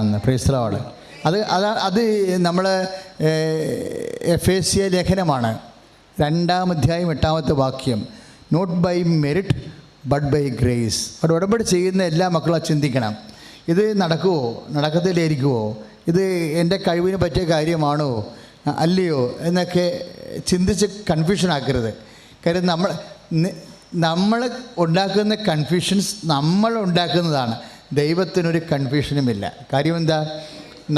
കാണുന്നത്. Praise the Lord. അത് നമ്മൾ എഫേസ്യ ലേഖനമാണ്, 2-ാം അധ്യായം 8-ാമത്തെ വാക്യം. Not by merit but by grace. അവിടെ ഉടമ്പടി ചെയ്യുന്ന എല്ലാ മക്കളും ചിന്തിക്കണം, ഇത് നടക്കുമോ, നടക്കത്തില്ലായിരിക്കുമോ, ഇത് എൻ്റെ കഴിവിന് പറ്റിയ കാര്യമാണോ അല്ലയോ എന്നൊക്കെ ചിന്തിച്ച് കൺഫ്യൂഷൻ ആക്കരുത്. കാര്യം നമ്മൾ ഉണ്ടാക്കുന്ന കൺഫ്യൂഷൻസ് നമ്മൾ ഉണ്ടാക്കുന്നതാണ്. ദൈവത്തിനൊരു കൺഫ്യൂഷനുമില്ല. കാര്യം എന്താ?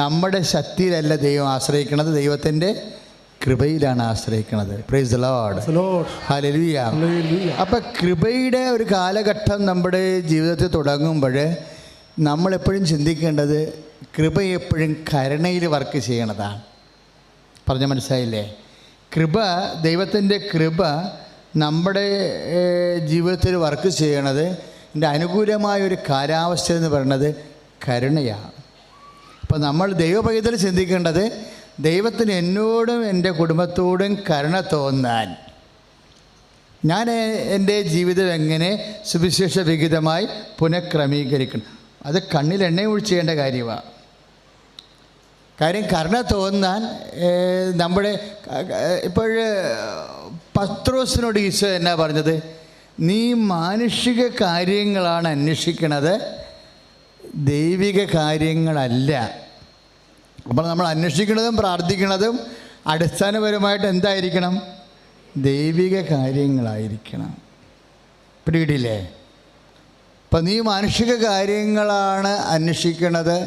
നമ്മുടെ ശക്തിയിലല്ല ദൈവം ആശ്രയിക്കുന്നത്, ദൈവത്തിൻ്റെ കൃപയിലാണ് ആശ്രയിക്കുന്നത്. Price the Lord. ഹല്ലേലൂയ. അപ്പം കൃപയുടെ ഒരു കാലഘട്ടം നമ്മുടെ ജീവിതത്തിൽ തുടങ്ങുമ്പോൾ നമ്മളെപ്പോഴും ചിന്തിക്കേണ്ടത് കൃപ എപ്പോഴും കരുണയിൽ വർക്ക് ചെയ്യണതാണ്. പറഞ്ഞ മനസ്സിലായില്ലേ? കൃപ, ദൈവത്തിൻ്റെ കൃപ നമ്മുടെ ജീവിതത്തിൽ വർക്ക് ചെയ്യണത്, എൻ്റെ അനുകൂലമായൊരു കാലാവസ്ഥ എന്ന് പറയുന്നത് കരുണയാണ്. അപ്പോൾ നമ്മൾ ദൈവപൈതൽ ചിന്തിക്കേണ്ടത്, ദൈവത്തിന് എന്നോടും എൻ്റെ കുടുംബത്തോടും കരുണ തോന്നാൻ ഞാൻ എൻ്റെ ജീവിതം എങ്ങനെ സുവിശേഷ വിഹിതമായി പുനഃക്രമീകരിക്കണം. അത് കണ്ണിൽ എണ്ണ ഒഴിച്ച് ചെയ്യേണ്ട കാര്യമാണ്. കാര്യം കരുണ തോന്നാൻ നമ്മുടെ ഇപ്പോൾ പത്രോസിനോട് ഈശോ എന്നാ പറഞ്ഞത്? നീ മാനുഷിക കാര്യങ്ങളാണ് അന്വേഷിക്കണത്, ദൈവിക കാര്യങ്ങളല്ല. അപ്പോൾ നമ്മൾ അന്വേഷിക്കുന്നതും പ്രാർത്ഥിക്കുന്നതും അടിസ്ഥാനപരമായിട്ട് എന്തായിരിക്കണം? ദൈവിക കാര്യങ്ങളായിരിക്കണം. പിടികിട്ടില്ലേ? അപ്പം നീ മാനുഷിക കാര്യങ്ങളാണ് അന്വേഷിക്കുന്നത്.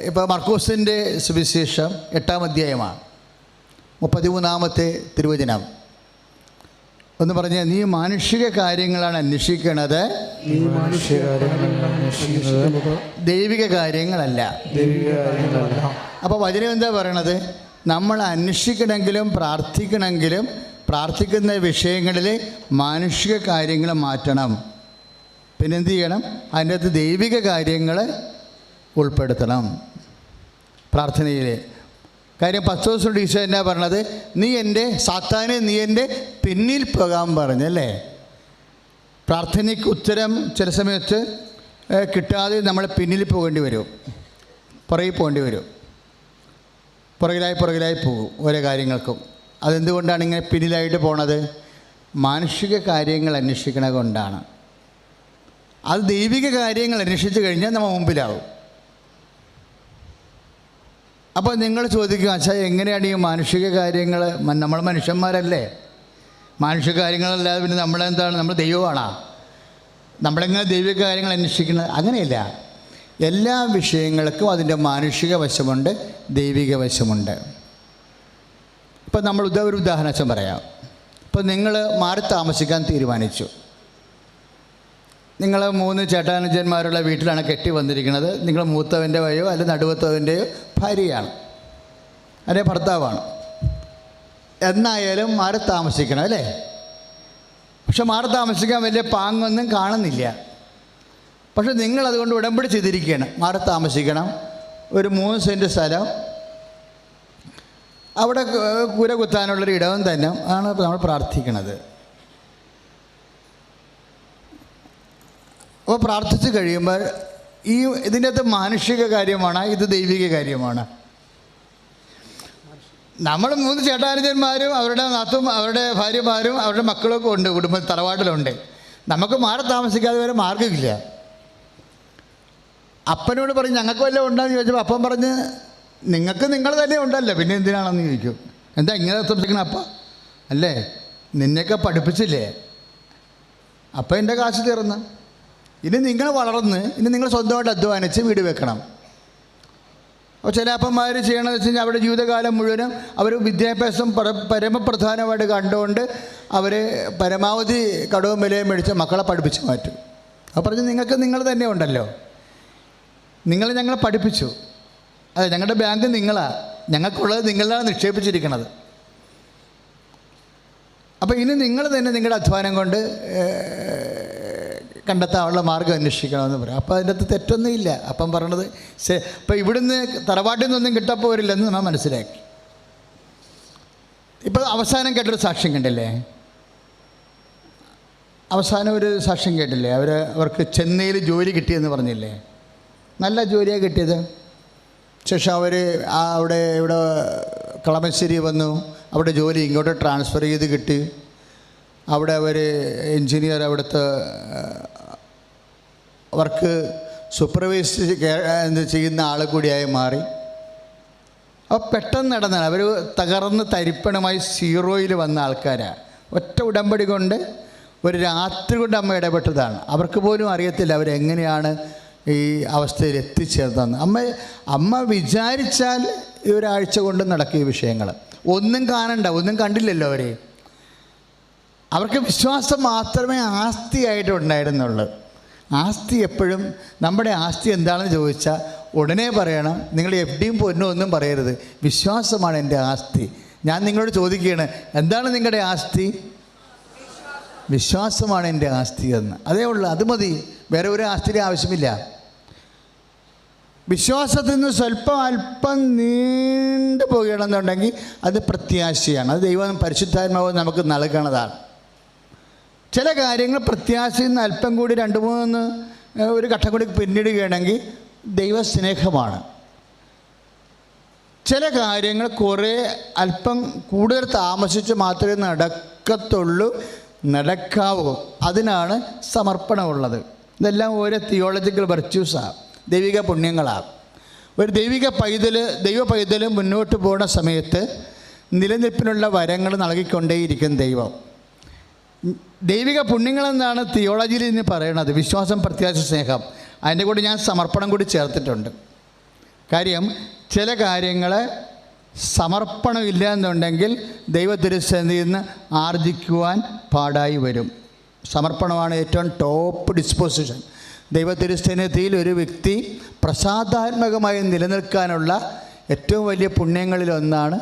ഇപ്പോൾ മർക്കോസിൻ്റെ സുവിശേഷം 8-ാം അധ്യായമാണ്, 33-ാമത്തെ തിരുവചനം. ഒന്ന് പറഞ്ഞാൽ, നീ മാനുഷിക കാര്യങ്ങളാണ് അന്വേഷിക്കുന്നത്, ദൈവിക കാര്യങ്ങളല്ല. അപ്പോൾ വചനം എന്താ പറയണത്? നമ്മൾ അന്വേഷിക്കണമെങ്കിലും പ്രാർത്ഥിക്കണമെങ്കിലും പ്രാർത്ഥിക്കുന്ന വിഷയങ്ങളിൽ മാനുഷിക കാര്യങ്ങൾ മാറ്റണം. പിന്നെന്ത് ചെയ്യണം? അതിൻ്റെ അകത്ത് ദൈവിക കാര്യങ്ങൾ ഉൾപ്പെടുത്തണം പ്രാർത്ഥനയിൽ. കാര്യം പത്രോസിനോട് ഈശോ എന്നാ പറഞ്ഞത്? നീ സാത്താനെ നീ എൻ്റെ പിന്നിൽ പോകാൻ പറഞ്ഞല്ലേ. പ്രാർത്ഥനയ്ക്ക് ഉത്തരം ചില സമയത്ത് കിട്ടാതെ നമ്മൾ പിന്നിൽ പോകേണ്ടി വരും, പുറകിൽ പോകേണ്ടി വരും, പുറകിലായി പോകും ഓരോ കാര്യങ്ങൾക്കും. അതെന്തുകൊണ്ടാണ് ഇങ്ങനെ പിന്നിലായിട്ട് പോണത്? മാനുഷിക കാര്യങ്ങൾ അന്വേഷിക്കണത് കൊണ്ടാണ്. അത് ദൈവിക കാര്യങ്ങൾ അന്വേഷിച്ച് കഴിഞ്ഞാൽ നമ്മൾ മുമ്പിലാവും. അപ്പോൾ നിങ്ങൾ ചോദിക്കുക, അച്ഛാ എങ്ങനെയാണ് ഈ മാനുഷിക കാര്യങ്ങൾ? നമ്മൾ മനുഷ്യന്മാരല്ലേ, മാനുഷിക കാര്യങ്ങളല്ലാതെ പിന്നെ നമ്മളെന്താണ്? നമ്മൾ ദൈവമാണോ? നമ്മളെങ്ങനെ ദൈവിക കാര്യങ്ങൾ അന്വേഷിക്കുന്നത്? അങ്ങനെയല്ല. എല്ലാ വിഷയങ്ങൾക്കും അതിൻ്റെ മാനുഷിക വശമുണ്ട്, ദൈവിക വശമുണ്ട്. ഇപ്പം നമ്മൾ ഒരു ഉദാഹരണം പറയാം. ഇപ്പം നിങ്ങൾ മാറി താമസിക്കാൻ തീരുമാനിച്ചു. നിങ്ങൾ 3 ചേട്ടാനുജന്മാരുള്ള വീട്ടിലാണ് കെട്ടി വന്നിരിക്കുന്നത്. നിങ്ങൾ മൂത്തവൻ്റെയോ അല്ലെങ്കിൽ നടുവത്തവൻ്റെയോ ഭാര്യയാണ്, അല്ലെ ഭർത്താവാണ്. എന്നായാലും മാറി താമസിക്കണം അല്ലേ? പക്ഷെ മാറി താമസിക്കാൻ വലിയ പാങ്ങൊന്നും കാണുന്നില്ല. പക്ഷെ നിങ്ങളതുകൊണ്ട് ഉടമ്പടി ചെയ്തിരിക്കുകയാണ്, മാറി താമസിക്കണം. ഒരു 3 സെൻറ്റ് സ്ഥലം, അവിടെ കൂര കുത്താനുള്ളൊരു ഇടവും തന്നെ ആണ് നമ്മൾ പ്രാർത്ഥിക്കുന്നത്. അപ്പോൾ പ്രാർത്ഥിച്ച് കഴിയുമ്പോൾ ഇതിൻ്റെ അകത്ത് മാനുഷിക കാര്യമാണ്, ഇത് ദൈവിക കാര്യമാണ്. നമ്മൾ 3 ചേട്ടാനുജന്മാരും അവരുടെ നാത്തും അവരുടെ ഭാര്യമാരും അവരുടെ മക്കളൊക്കെ ഉണ്ട്, കുടുംബ തറവാട്ടിലുണ്ട്. നമുക്ക് മാറി താമസിക്കാതെ വരെ മാർഗ്ഗമില്ല. അപ്പനോട് പറഞ്ഞ് ഞങ്ങൾക്ക് വല്ലതും ഉണ്ടോയെന്ന് ചോദിച്ചപ്പോൾ അപ്പം പറഞ്ഞ് നിങ്ങൾക്ക് നിങ്ങൾ തന്നെ ഉണ്ടല്ലോ, പിന്നെ എന്തിനാണെന്ന് ചോദിക്കും. എന്താ ഇങ്ങനെ താമസിക്കണം? അപ്പ അല്ലേ, നിന്നെയൊക്കെ പഠിപ്പിച്ചില്ലേ, അപ്പം എൻ്റെ കാശ് തീർന്ന്. ഇനി നിങ്ങൾ വളർന്ന് ഇനി നിങ്ങൾ സ്വന്തമായിട്ട് അധ്വാനിച്ച് വീട് വെക്കണം. അപ്പോൾ ചില അപ്പന്മാർ ചെയ്യണമെന്ന് വെച്ച് കഴിഞ്ഞാൽ അവരുടെ ജീവിതകാലം മുഴുവനും അവർ വിദ്യാഭ്യാസം പരമപ്രധാനമായിട്ട് കണ്ടുകൊണ്ട് അവർ പരമാവധി കടവും വിലയും മേടിച്ച് മക്കളെ പഠിപ്പിച്ച് മാറ്റും. അപ്പോൾ പറഞ്ഞ് നിങ്ങൾക്ക് നിങ്ങൾ തന്നെ ഉണ്ടല്ലോ, ഞങ്ങളെ പഠിപ്പിച്ചു, അതെ ഞങ്ങളുടെ ബാങ്ക് നിങ്ങളാണ്, ഞങ്ങൾക്കുള്ളത് നിങ്ങളാണ് നിക്ഷേപിച്ചിരിക്കുന്നത്. അപ്പോൾ ഇനി നിങ്ങൾ തന്നെ നിങ്ങളുടെ അധ്വാനം കൊണ്ട് കണ്ടെത്താനുള്ള മാർഗ്ഗം അന്വേഷിക്കണമെന്ന് പറയും. അപ്പോൾ അതിൻ്റെ അകത്ത് തെറ്റൊന്നുമില്ല. അപ്പം പറയണത് അപ്പോൾ ഇവിടുന്ന് തറവാട്ടിൽ നിന്നൊന്നും കിട്ടപ്പോരില്ലെന്ന് നമ്മൾ മനസ്സിലാക്കി. ഇപ്പോൾ അവസാനം കേട്ടൊരു സാക്ഷ്യം കണ്ടില്ലേ? അവസാനം ഒരു സാക്ഷ്യം കേട്ടില്ലേ? അവർക്ക് ചെന്നൈയിൽ ജോലി കിട്ടിയെന്ന് പറഞ്ഞില്ലേ? നല്ല ജോലിയാണ് കിട്ടിയത്. ശേഷം അവർ ഇവിടെ കളമശ്ശേരി വന്നു. അവിടെ ജോലി ഇങ്ങോട്ട് ട്രാൻസ്ഫർ ചെയ്ത് കിട്ടി. അവിടെ അവർ എൻജിനീയർ, അവിടുത്തെ വർക്ക് സൂപ്പർവൈസ് ചെയ്യുന്ന ആൾ കൂടിയായി മാറി. അപ്പോൾ പെട്ടെന്ന് നടന്നാണ്. അവർ തകർന്ന് തരിപ്പണമായി സീറോയിൽ വന്ന ആൾക്കാരാണ്. ഒറ്റ ഉടമ്പടി കൊണ്ട് ഒരു രാത്രി കൊണ്ട് അമ്മ ഇടപെട്ടതാണ്. അവർക്ക് പോലും അറിയത്തില്ല അവരെങ്ങനെയാണ് ഈ അവസ്ഥയിൽ എത്തിച്ചേർന്നതെന്ന്. അമ്മ വിചാരിച്ചാൽ ഈ ഒരാഴ്ച കൊണ്ട് നടക്കിയ വിഷയങ്ങൾ ഒന്നും കാണണ്ട, ഒന്നും കണ്ടില്ലല്ലോ അവർക്ക് വിശ്വാസം മാത്രമേ ആസ്തിയായിട്ട് ഉണ്ടായിരുന്നുള്ളൂ. ആസ്തി എപ്പോഴും നമ്മുടെ ആസ്തി എന്താണെന്ന് ചോദിച്ചാൽ ഉടനെ പറയണം, നിങ്ങൾ എഫ്ഡിയും പൊന്നും ഒന്നും പറയരുത്, വിശ്വാസമാണ് എൻ്റെ ആസ്തി. ഞാൻ നിങ്ങളോട് ചോദിക്കുകയാണ്, എന്താണ് നിങ്ങളുടെ ആസ്തി? വിശ്വാസമാണ് എൻ്റെ ആസ്തി എന്ന്. അതേ ഉള്ളൂ, അത് മതി. വേറെ ഒരു ആസ്തിയുടെ ആവശ്യമില്ല. വിശ്വാസത്തിൽ നിന്ന് അല്പം നീണ്ടു പോകുകയാണെന്നുണ്ടെങ്കിൽ അത് പ്രത്യാശയാണ്. അത് ദൈവം പരിശുദ്ധാത്മാവ് നമുക്ക് നൽകണതാണ്. ചില കാര്യങ്ങൾ പ്രത്യാശയിൽ നിന്ന് അല്പം കൂടി 2-3 ഒരു ഘട്ടം കൂടി പിന്നിടുകയാണെങ്കിൽ ദൈവസ്നേഹമാണ്. ചില കാര്യങ്ങൾ അല്പം കൂടുതൽ താമസിച്ച് മാത്രമേ നടക്കത്തുള്ളൂ, നടക്കാവൂ. അതിനാണ് സമർപ്പണമുള്ളത്. ഇതെല്ലാം ഓരോ തിയോളജിക്കൽ വെർച്യൂസാണ്, ദൈവിക പുണ്യങ്ങളാണ്. ഒരു ദൈവ പൈതൽ മുന്നോട്ട് പോകുന്ന സമയത്ത് നിലനിൽപ്പിനുള്ള വരങ്ങൾ നൽകിക്കൊണ്ടേയിരിക്കും ദൈവം. ദൈവിക പുണ്യങ്ങളെന്നാണ് തിയോളജിയിൽ ഇന്ന് പറയണത്. വിശ്വാസം, പ്രത്യാശ, സ്നേഹം. അതിൻ്റെ കൂടെ ഞാൻ സമർപ്പണം കൂടി ചേർത്തിട്ടുണ്ട്. കാര്യം ചില കാര്യങ്ങൾ സമർപ്പണമില്ല എന്നുണ്ടെങ്കിൽ ദൈവത്തിരുസന്നിധിയിൽ നിന്ന് ആർജിക്കുവാൻ പാടായി വരും. സമർപ്പണമാണ് ഏറ്റവും ടോപ്പ് ഡിസ്പോസിഷൻ. ദൈവത്തിരുസന്നിധിയിൽ ഒരു വ്യക്തി പ്രസാദാത്മകമായി നിലനിൽക്കാനുള്ള ഏറ്റവും വലിയ പുണ്യങ്ങളിലൊന്നാണ്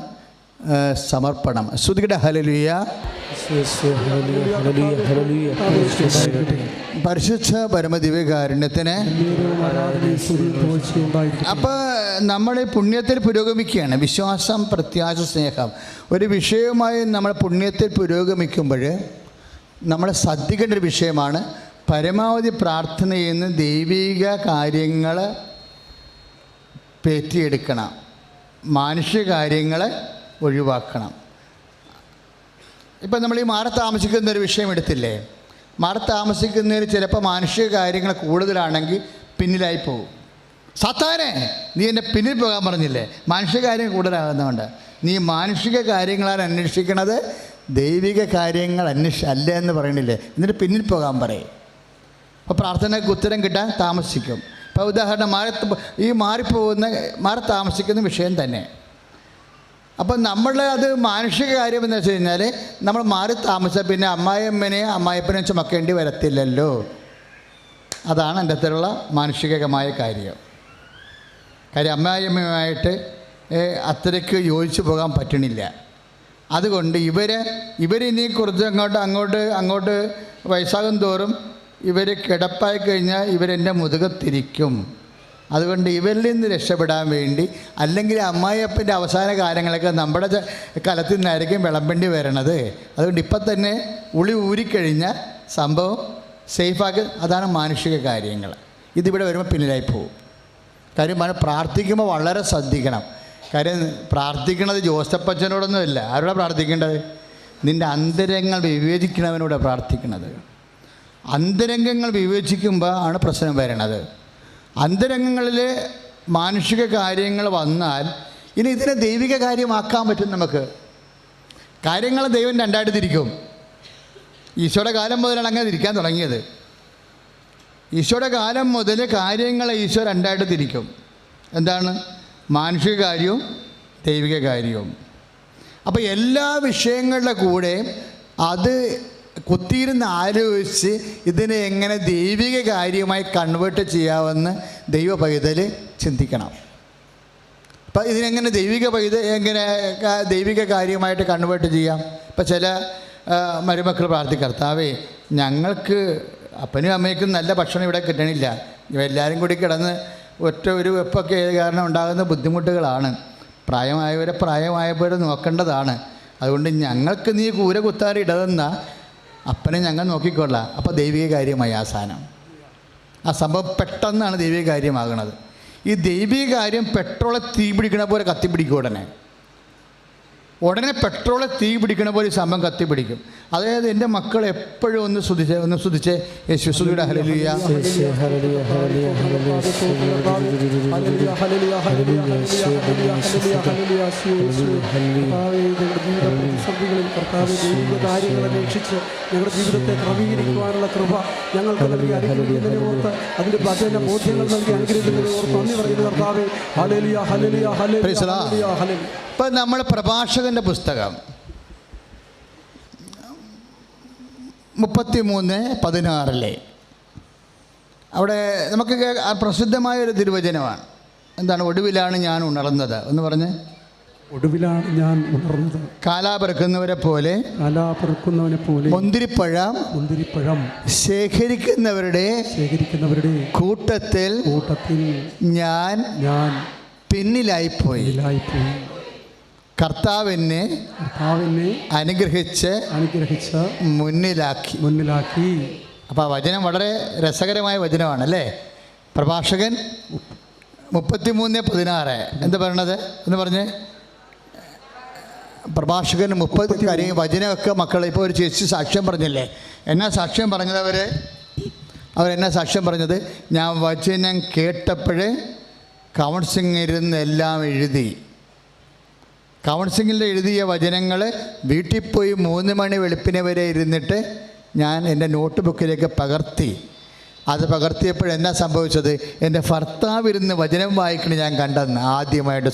സമർപ്പണം. ശ്രുതികട ഹല്ലേലൂയ. പരിശുദ്ധ പരമദിവ്യകാരുണ്യത്തിന്. അപ്പോൾ നമ്മൾ പുണ്യത്തിൽ പുരോഗമിക്കുകയാണ്. വിശ്വാസം, പ്രത്യാശ, സ്നേഹം ഒരു വിഷയവുമായി നമ്മൾ പുണ്യത്തിൽ പുരോഗമിക്കുമ്പോൾ നമ്മൾ ശ്രദ്ധിക്കേണ്ട ഒരു വിഷയമാണ് പരമാവധി പ്രാർത്ഥന ചെയ്യുന്ന ദൈവിക കാര്യങ്ങൾ പേറ്റിയെടുക്കണം, മാനുഷിക കാര്യങ്ങൾ ഒഴിവാക്കണം. ഇപ്പം നമ്മൾ ഈ മാറി താമസിക്കുന്നൊരു വിഷയം എടുത്തില്ലേ, മാറി താമസിക്കുന്നതിന് ചിലപ്പോൾ മാനുഷിക കാര്യങ്ങൾ കൂടുതലാണെങ്കിൽ പിന്നിലായി പോകും. സാത്താനെ, നീ എൻ്റെ പിന്നിൽ പോകാൻ പറഞ്ഞില്ലേ, മാനുഷിക കാര്യങ്ങൾ കൂടുതലാകുന്നതുകൊണ്ട്. നീ മാനുഷിക കാര്യങ്ങളാണ് അന്വേഷിക്കണത്, ദൈവിക കാര്യങ്ങൾ അല്ല എന്ന് പറയണില്ലേ, എന്നിട്ട് പിന്നിൽ പോകാൻ പറയും. അപ്പോൾ പ്രാർത്ഥനയ്ക്ക് ഉത്തരം കിട്ടാൻ താമസിക്കും. ഇപ്പോൾ ഉദാഹരണം മാറി താമസിക്കുന്ന വിഷയം തന്നെ. അപ്പം അത് മാനുഷിക കാര്യമെന്ന് വെച്ച് കഴിഞ്ഞാൽ നമ്മൾ മാറി താമസിച്ചാൽ പിന്നെ അമ്മായിയപ്പനെ ചുമക്കേണ്ടി വരത്തില്ലല്ലോ. അതാണ് എൻ്റെ അടുത്തുള്ള മാനുഷികമായ കാര്യം. അമ്മായിയമ്മയുമായിട്ട് അത്രയ്ക്ക് യോജിച്ച് പോകാൻ പറ്റണില്ല. അതുകൊണ്ട് ഇവരിനി കുറച്ച് അങ്ങോട്ട് വയസ്സാകും തോറും ഇവർ കിടപ്പായി കഴിഞ്ഞാൽ ഇവരെൻ്റെ മുതുകത്തിരിക്കും. അതുകൊണ്ട് ഇവരിൽ നിന്ന് രക്ഷപ്പെടാൻ വേണ്ടി, അല്ലെങ്കിൽ അമ്മായിയപ്പൻ്റെ അവസാന കാലങ്ങളൊക്കെ നമ്മുടെ കലത്തിൽ നിന്നായിരിക്കും വിളമ്പേണ്ടി വരണത്. അതുകൊണ്ട് ഇപ്പം തന്നെ ഊരിക്കഴിഞ്ഞാൽ സംഭവം സേഫാക്കി. അതാണ് മാനുഷിക കാര്യങ്ങൾ. ഇതിവിടെ വരുമ്പോൾ പിന്നിലായി പോകും. കാര്യം പ്രാർത്ഥിക്കുമ്പോൾ വളരെ ശ്രദ്ധിക്കണം. കാര്യം പ്രാർത്ഥിക്കണത് ജോസപ്പച്ചനോടൊന്നുമില്ല. ആരോടാണ് പ്രാർത്ഥിക്കേണ്ടത്? നിൻ്റെ അന്തരംഗങ്ങൾ വിവേചിക്കണവനോട് പ്രാർത്ഥിക്കണത്. അന്തരംഗങ്ങൾ വിവേചിക്കുമ്പോൾ ആണ് പ്രശ്നം വരണത്. അന്തരംഗങ്ങളിൽ മാനുഷിക കാര്യങ്ങൾ വന്നാൽ ഇനി ഇതിനെ ദൈവിക കാര്യമാക്കാൻ പറ്റും നമുക്ക്. കാര്യങ്ങൾ ദൈവം രണ്ടായിട്ട് തിരിക്കും. ഈശോയുടെ കാലം മുതലാണ് അങ്ങനെ തിരിക്കാൻ തുടങ്ങിയത്. ഈശോയുടെ കാലം മുതൽ കാര്യങ്ങളെ ഈശോ രണ്ടായിട്ട് തിരിക്കും. എന്താണ്? മാനുഷിക കാര്യവും ദൈവിക കാര്യവും. അപ്പോൾ എല്ലാ വിഷയങ്ങളുടെ കൂടെ അത് കുത്തിയിരുന്ന് ആലോചിച്ച് ഇതിനെ എങ്ങനെ ദൈവിക കാര്യമായി കൺവേർട്ട് ചെയ്യാമെന്ന് ദൈവ പൈതൽ ചിന്തിക്കണം. അപ്പം ഇതിനെങ്ങനെ ദൈവിക കാര്യമായിട്ട് കൺവേർട്ട് ചെയ്യാം? ഇപ്പം ചില മരുമക്കൾ പ്രാർത്ഥിക്കും, കർത്താവേ ഞങ്ങൾക്ക് അപ്പനും അമ്മയ്ക്കും നല്ല ഭക്ഷണം ഇവിടെ കിട്ടണില്ല, എല്ലാവരും കൂടി കിടന്ന് ഒരു വെപ്പൊക്കെ കാരണം ഉണ്ടാകുന്ന ബുദ്ധിമുട്ടുകളാണ്, പ്രായമായവരെ നോക്കേണ്ടതാണ്, അതുകൊണ്ട് ഞങ്ങൾക്ക് നീ കൂര കുത്താറി ഇടതെന്ന അപ്പനെ ഞങ്ങൾ നോക്കിക്കൊള്ളാം. അപ്പോൾ ദൈവിക കാര്യമായി ആ സാധനം, ആ സംഭവം പെട്ടെന്നാണ് ദൈവിക കാര്യമാകുന്നത്. ഈ ദൈവിക കാര്യം പെട്രോളെ തീ പിടിക്കണ പോലെ കത്തിപ്പിടിക്കും. ഉടനെ പെട്രോളെ തീ പിടിക്കണ പോലെ ഈ സംഭവം കത്തിപ്പിടിക്കും. അതായത് എൻ്റെ മക്കൾ എപ്പോഴും ഒന്ന് ശ്രദ്ധിച്ചേ യേശുസ്തുതിയുടെ ഹല്ലേലൂയ. ഞങ്ങളുടെ ജീവിതത്തെ ക്രമീകരിക്കുവാനുള്ള കൃപ ഞങ്ങൾക്ക് നൽകി അനുഗ്രഹിക്കുന്നതിനെ ഓർത്ത് അതിൻ്റെ വചന ബോധ്യങ്ങൾ നൽകി അനുഗ്രഹിക്കുന്നതിനെ ഓർത്ത് നന്ദി പറയുന്ന കർത്താവേ. Hallelujah hallelujah hallelujah hallelujah. ഇപ്പം നമ്മൾ പ്രഭാഷകൻ്റെ പുസ്തകം 33:16 അവിടെ നമുക്ക് പ്രസിദ്ധമായൊരു തിരുവചനമാണ്. എന്താണ്? ഒടുവിലാണ് ഞാൻ ഉണർന്നത് എന്ന് പറഞ്ഞ്. ഒടുവിലാണ് ഞാൻ ഉണർന്നത്. കാലാപെറുക്കുന്നവനെ പോലെ മുന്തിരിപ്പഴം ശേഖരിക്കുന്നവരുടെ കൂട്ടത്തിൽ ഞാൻ പിന്നിലായിപ്പോയി. കർത്താവിനെ അനുഗ്രഹിച്ച് മുന്നിലാക്കി. അപ്പോൾ ആ വചനം വളരെ രസകരമായ വചനമാണ് അല്ലേ? പ്രഭാഷകൻ 33:16 എന്താ പറയണത് എന്ന് പറഞ്ഞ്. പ്രഭാഷകൻ 30 കാര്യം വചനമൊക്കെ മക്കൾ ഇപ്പോൾ ഒരു ചേച്ചി സാക്ഷ്യം പറഞ്ഞില്ലേ? എന്നാ സാക്ഷ്യം പറഞ്ഞത്? അവരെന്നാ സാക്ഷ്യം പറഞ്ഞത്? ഞാൻ വചനം കേട്ടപ്പോഴേ കൗൺസിലിംഗ് എല്ലാം എഴുതി. കൗൺസിലിംഗിൽ എഴുതിയ വചനങ്ങൾ വീട്ടിൽ പോയി 3 മണി വെളുപ്പിനെ വരെ ഇരുന്നിട്ട് ഞാൻ എൻ്റെ നോട്ട് ബുക്കിലേക്ക് പകർത്തി. അത് പകർത്തിയപ്പോഴെന്നാ സംഭവിച്ചത്? എൻ്റെ ഭർത്താവ് ഇരുന്ന് വചനം വായിക്കണ ഞാൻ കണ്ടെന്ന് ആദ്യമായിട്ട്.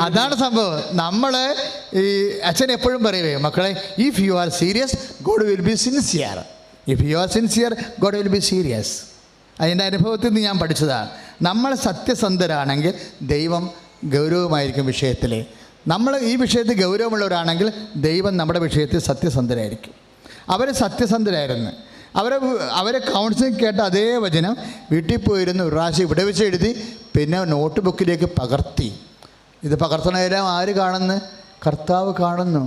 അതാണ് സംഭവം. നമ്മൾ ഈ അച്ഛൻ എപ്പോഴും പറയുവേ, മക്കളെ, if you are serious God will be sincere. If you are sincere God will be serious. അതിൻ്റെ അനുഭവത്തിൽ നിന്ന് ഞാൻ പഠിച്ചതാണ്. നമ്മൾ സത്യസന്ധരാണെങ്കിൽ ദൈവം ഗൗരവമായിരിക്കും വിഷയത്തിൽ. നമ്മൾ ഈ വിഷയത്തിൽ ഗൗരവമുള്ളവരാണെങ്കിൽ ദൈവം നമ്മുടെ വിഷയത്തിൽ സത്യസന്ധരായിരിക്കും. അവർ സത്യസന്ധരായിരുന്നു. അവരെ കൗൺസിലിംഗ് കേട്ട അതേ വചനം വീട്ടിൽ പോയിരുന്ന് ഒരു പ്രാവശ്യം ഇവിടെ വെച്ച് എഴുതി, പിന്നെ നോട്ട് ബുക്കിലേക്ക് പകർത്തി. ഇത് പകർത്തണേരം ആര് കാണുന്നു? കർത്താവ് കാണുന്നു.